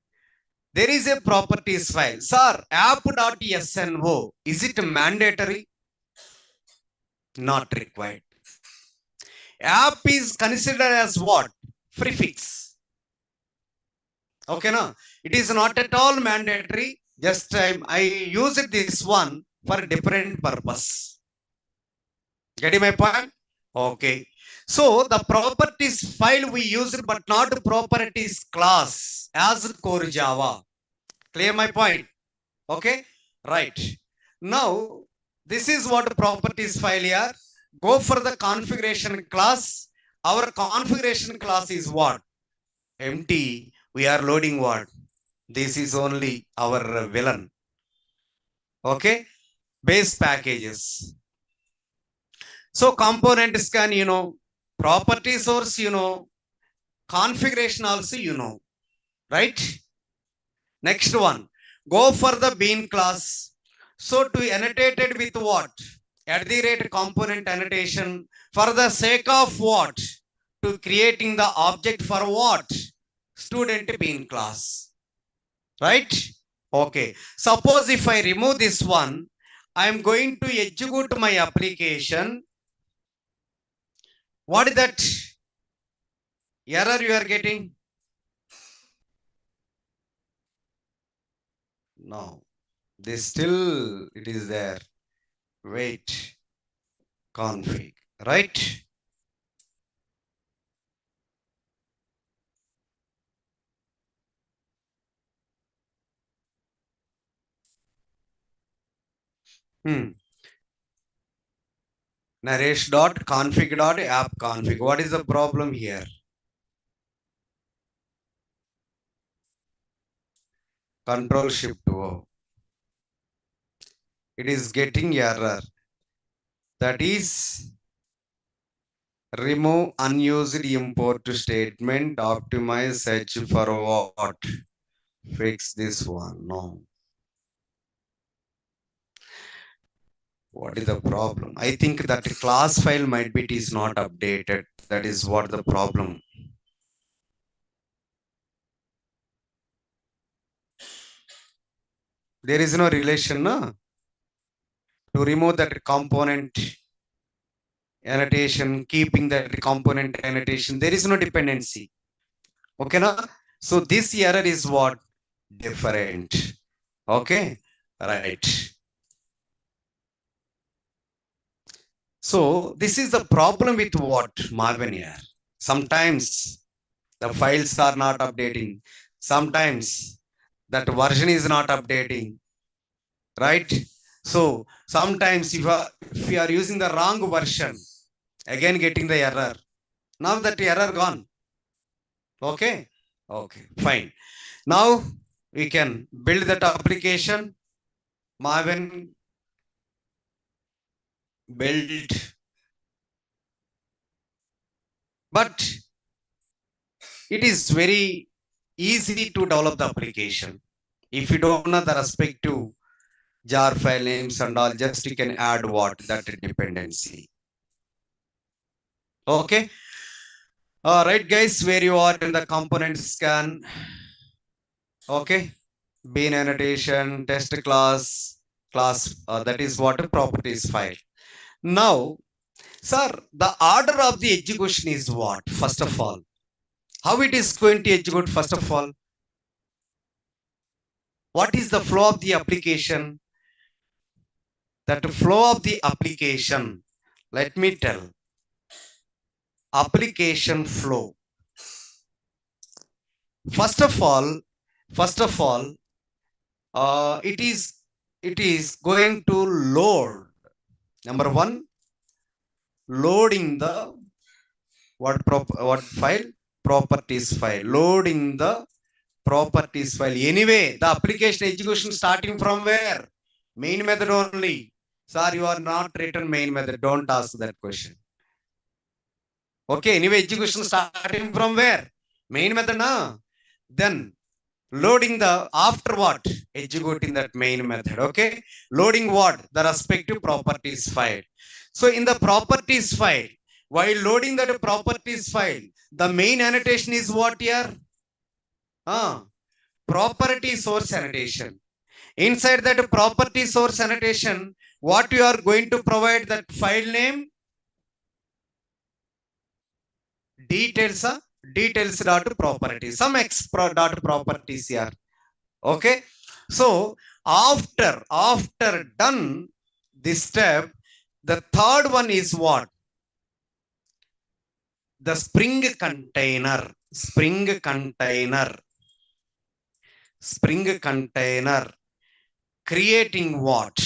there is a properties file. Sir, app.snO, is it mandatory? Not required. App is considered as what? Prefix. Okay, no? It is not at all mandatory. Just I use this one for different purpose. Getting my point? Okay. So the properties file we use, but not properties class as core Java. Clear my point? Okay. Right. Now this is what properties file here. Go for the configuration class. Our configuration class is what? Empty. We are loading what? This is only our villain. Okay. Base packages. So component scan, property source, configuration also, right? Next one, go for the bean class. So to annotate it with what? At the rate component annotation for the sake of what? To creating the object for what? Student bean class, right? Okay. Suppose if I remove this one, I am going to execute my application. What is that error you are getting? No, this still it is there. Wait, config, right? Naresh.config.app.config. What is the problem here? Control Shift O. It is getting error. That is remove unused import statement, optimize search for what? Fix this one. No. What is the problem? I think that class file might be it is not updated. That is what the problem. There is no relation, no? To remove that component annotation, keeping that component annotation, there is no dependency. Okay, no? So this error is what? Different. Okay, right. So this is the problem with what? Marvin here. Sometimes the files are not updating. Sometimes that version is not updating. Right? So sometimes if you are using the wrong version, again getting the error. Now that error gone. Okay? Okay, fine. Now we can build that application. Marvin, build. But it is very easy to develop the application. If you don't know the respective jar file names and all, just you can add what? That dependency. Okay. All right, guys, where you are in the component scan. Okay. Bean annotation, test class, that is what properties file. Now, sir, the order of the execution is what? First of all, how it is going to execute? First of all, what is the flow of the application? That flow of the application, let me tell. Application flow. First of all, it is going to load. Number one, loading the what file? Properties file. Loading the properties file. Anyway, the application execution starting from where? Main method only. Sir, you are not written main method. Don't ask that question. Okay, anyway, execution starting from where? Main method, na? Then loading the after what? Executing that main method. Okay, loading what? The respective properties file. So in the properties file, while loading that properties file, the main annotation is what here? Property source annotation. Inside that property source annotation, what you are going to provide that file name? details dot properties, some dot properties here. Okay, so after done this step, the third one is what? The spring container. Creating what?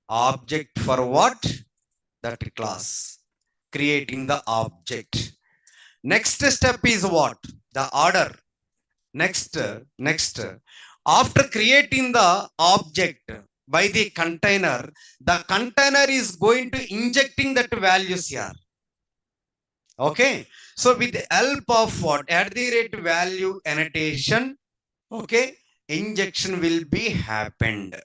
Object for what? That class. Creating the object. Next step is what? The order. Next, after creating the object by the container is going to injecting that values here. Okay, so with the help of what? @value annotation, okay, injection will be happened.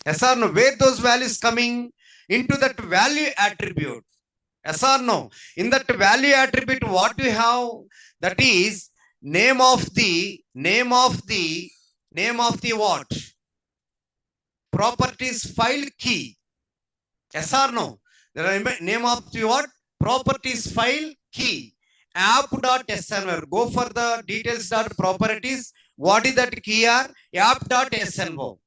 Yes or no? Where those values coming? Into that value attribute. Yes or no? In that value attribute, what we have? That is name of the what? Properties file key. Yes or no? Name of the what? Properties file key. App.snv. Go for the details dot properties. What is that key? App.snvo.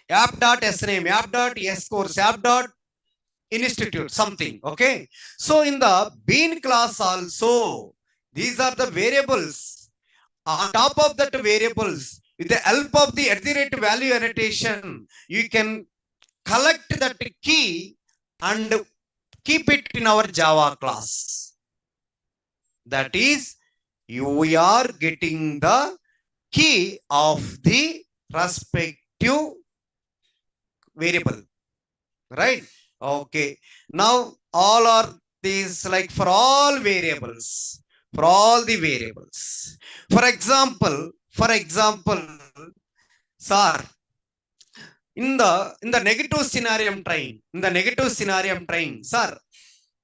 App.sname, app.scourse, app.institute, something. Okay. So in the bean class also, these are the variables. On top of that variables, with the help of the @value annotation, you can collect that key and keep it in our Java class. That is, you are getting the key of the respective variable, right? Okay, now all are these, like for all variables, for all the variables. For example, sir, in the negative scenario train, sir,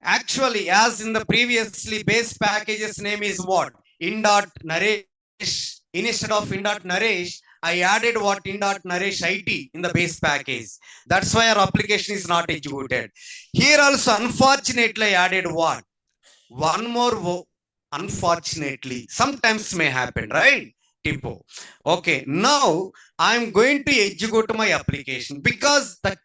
actually, as in the previously base packages name is what? in.naresh. Instead of in.naresh, I added what? in.naresh IT in the base package. That's why our application is not executed. Here also, unfortunately, I added what? One more unfortunately. Sometimes may happen, right? Typo. Okay, now I'm going to execute my application because the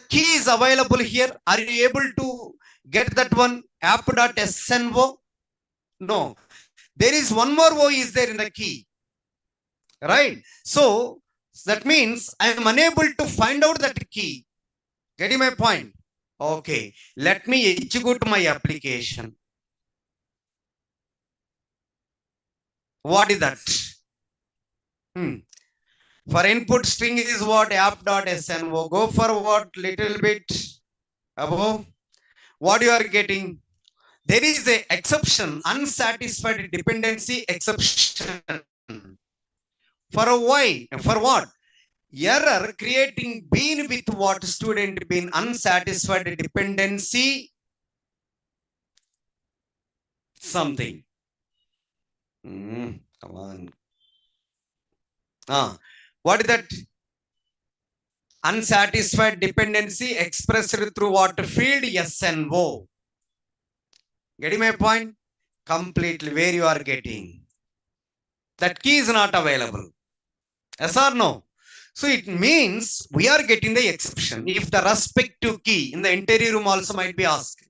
key is available here. Are you able to get that one? App.snvo? No. There is one more O is there in the key. Right? So that means I am unable to find out that key. Getting my point? Okay. Let me execute my application. What is that? For input string is what? App.snvo. Go for what? Little bit above. What you are getting? There is a exception, unsatisfied dependency exception. For why? For what? Error creating bean with what? Student bean, unsatisfied dependency something. Come on. What is that? Unsatisfied dependency expressed through what? Field SNO. Getting my point? Completely. Where you are getting? That key is not available. Yes or no? So it means we are getting the exception. If the respective key in the interior room also might be asked.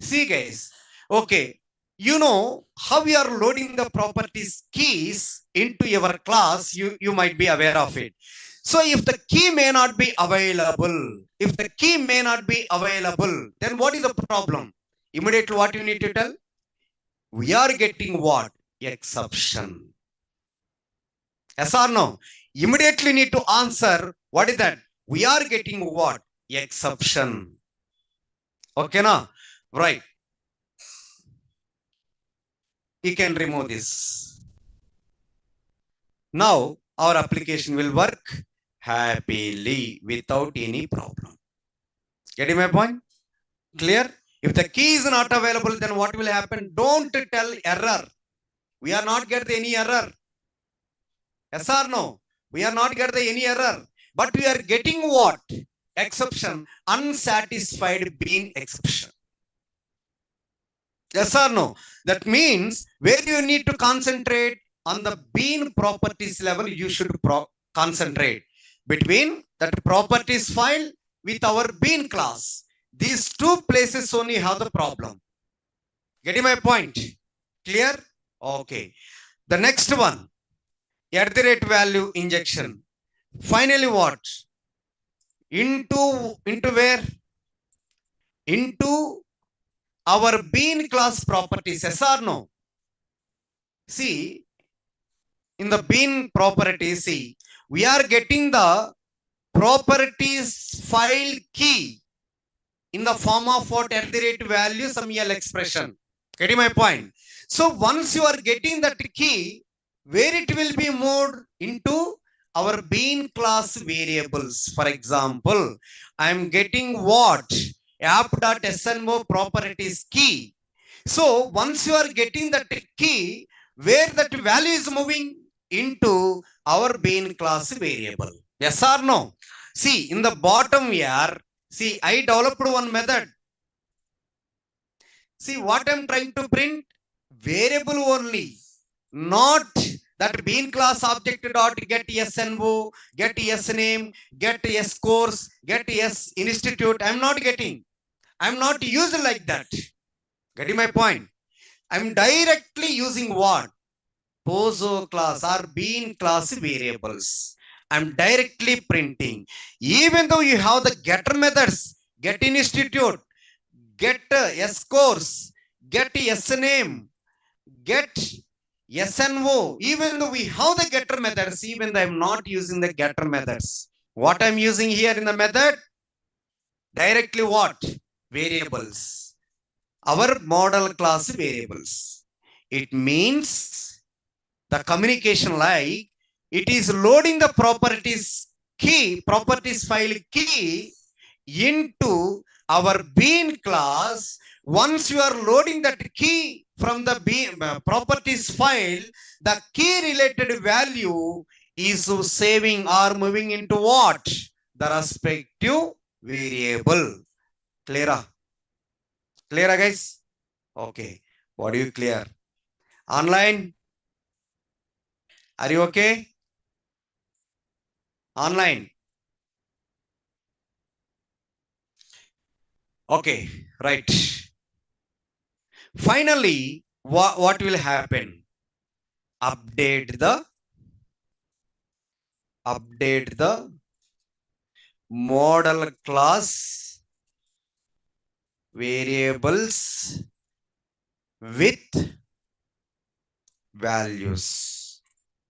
See guys. Okay. You know how we are loading the properties keys into your class. You might be aware of it. So if the key may not be available, then what is the problem? Immediately what you need to tell? We are getting what? Exception. Yes or no? Immediately need to answer. What is that? We are getting what? Exception. Okay, na? Right. You can remove this. Now our application will work happily without any problem. Getting my point? Clear? If the key is not available, then what will happen? Don't tell error. We are not getting any error. Yes or no? We are not getting any error. But we are getting what? exception, unsatisfied bean exception. Yes or no? That means where you need to concentrate on the bean properties level, you should concentrate between that properties file with our bean class. These two places only have the problem. Getting my point? Clear? Okay. The next one, @value injection. Finally, what? Into where? Into our bean class properties. Yes or no? See, in the bean properties, see, we are getting the properties file key in the form of what? @value some L expression. Getting my point? So once you are getting that key, where it will be moved into our bean class variables. For example, I am getting what? app.snmo properties key. So once you are getting that key, where that value is moving into our bean class variable. Yes or no? See, in the bottom here, see, I developed one method. See what I'm trying to print? Variable only, not that bean class object dot get SNO, get SName, get SCourse, get SInstitute. I'm not getting. I'm not using like that. Getting my point? I'm directly using what? Pozo class or bean class variables. I'm directly printing. Even though you have the getter methods, get institute, get SCourse, get SName, get SNO, even though we have the getter methods, even though I'm not using the getter methods. What I'm using here in the method? Directly what? Variables. Our model class variables. It means the communication like it is loading the properties key, properties file key into our bean class. Once you are loading that key from the bean properties file, the key related value is saving or moving into what? The respective variable. Clear? Clear, guys? Okay. What do you clear? Online? Are you okay? Online? Okay, right. Finally, what will happen? Update the model class variables with values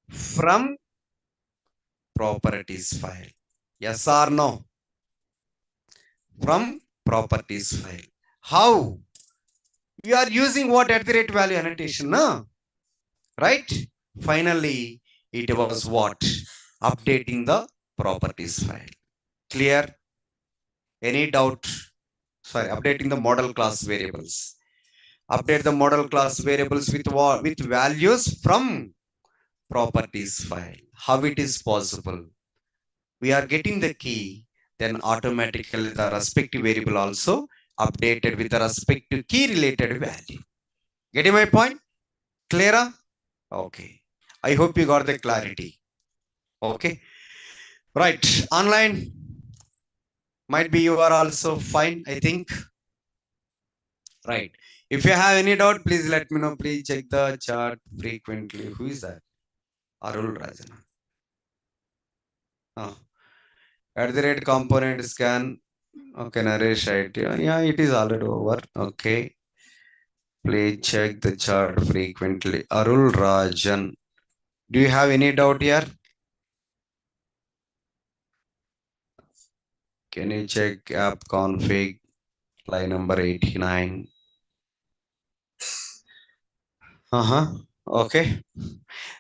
from properties file. Yes or no? From properties file. How? We are using what? @value annotation, no? Right? Finally, it was what? Updating the properties file. Clear? Any doubt? Sorry, updating the model class variables. Update the model class variables with what? With values from properties file. How it is possible? We are getting the key, then automatically the respective variable also updated with the respective key related value. Getting my point? Clear? Okay. I hope you got the clarity. Okay. Right. Online. Might be you are also fine, I think. Right. If you have any doubt, please let me know. Please check the chat frequently. Who is that? Arul Rajana. Oh. @component scan. Okay, Naresh, right? Yeah, it is already over. Okay. Please check the chart frequently. Arul Rajan. Do you have any doubt here? Can you check app config line number 89? Okay.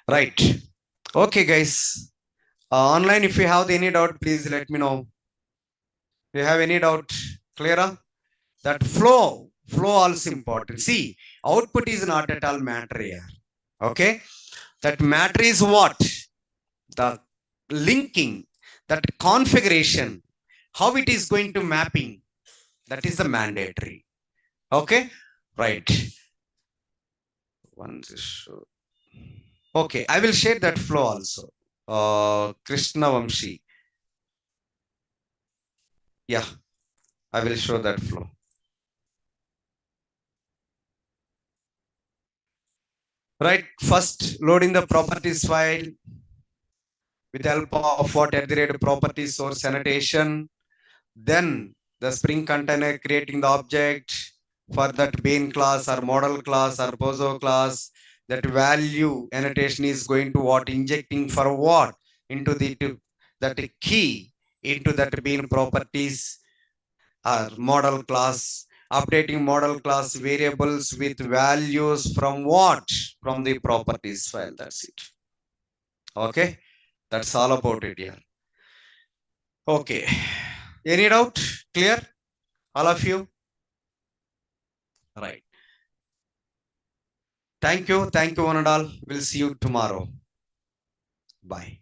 Right. Okay, guys. Online, if you have any doubt, please let me know. If you have any doubt, clear? That flow also important. See, output is not at all matter here. Okay. That matter is what? The linking, that configuration, how it is going to mapping, that is the mandatory. Okay, right. One issue. Okay, I will share that flow also. Krishna Vamshi. Yeah, I will show that flow. Right, first loading the properties file with the help of what @properties source annotation. Then the Spring container creating the object for that main class or model class or pozo class. That value annotation is going to what, injecting for what into that key into that main properties or model class, updating model class variables with values from what, from the properties file. That's it. Okay, that's all about it here. Okay, any doubt? Clear, all of you? Right. Thank you one and all. We'll see you tomorrow. Bye.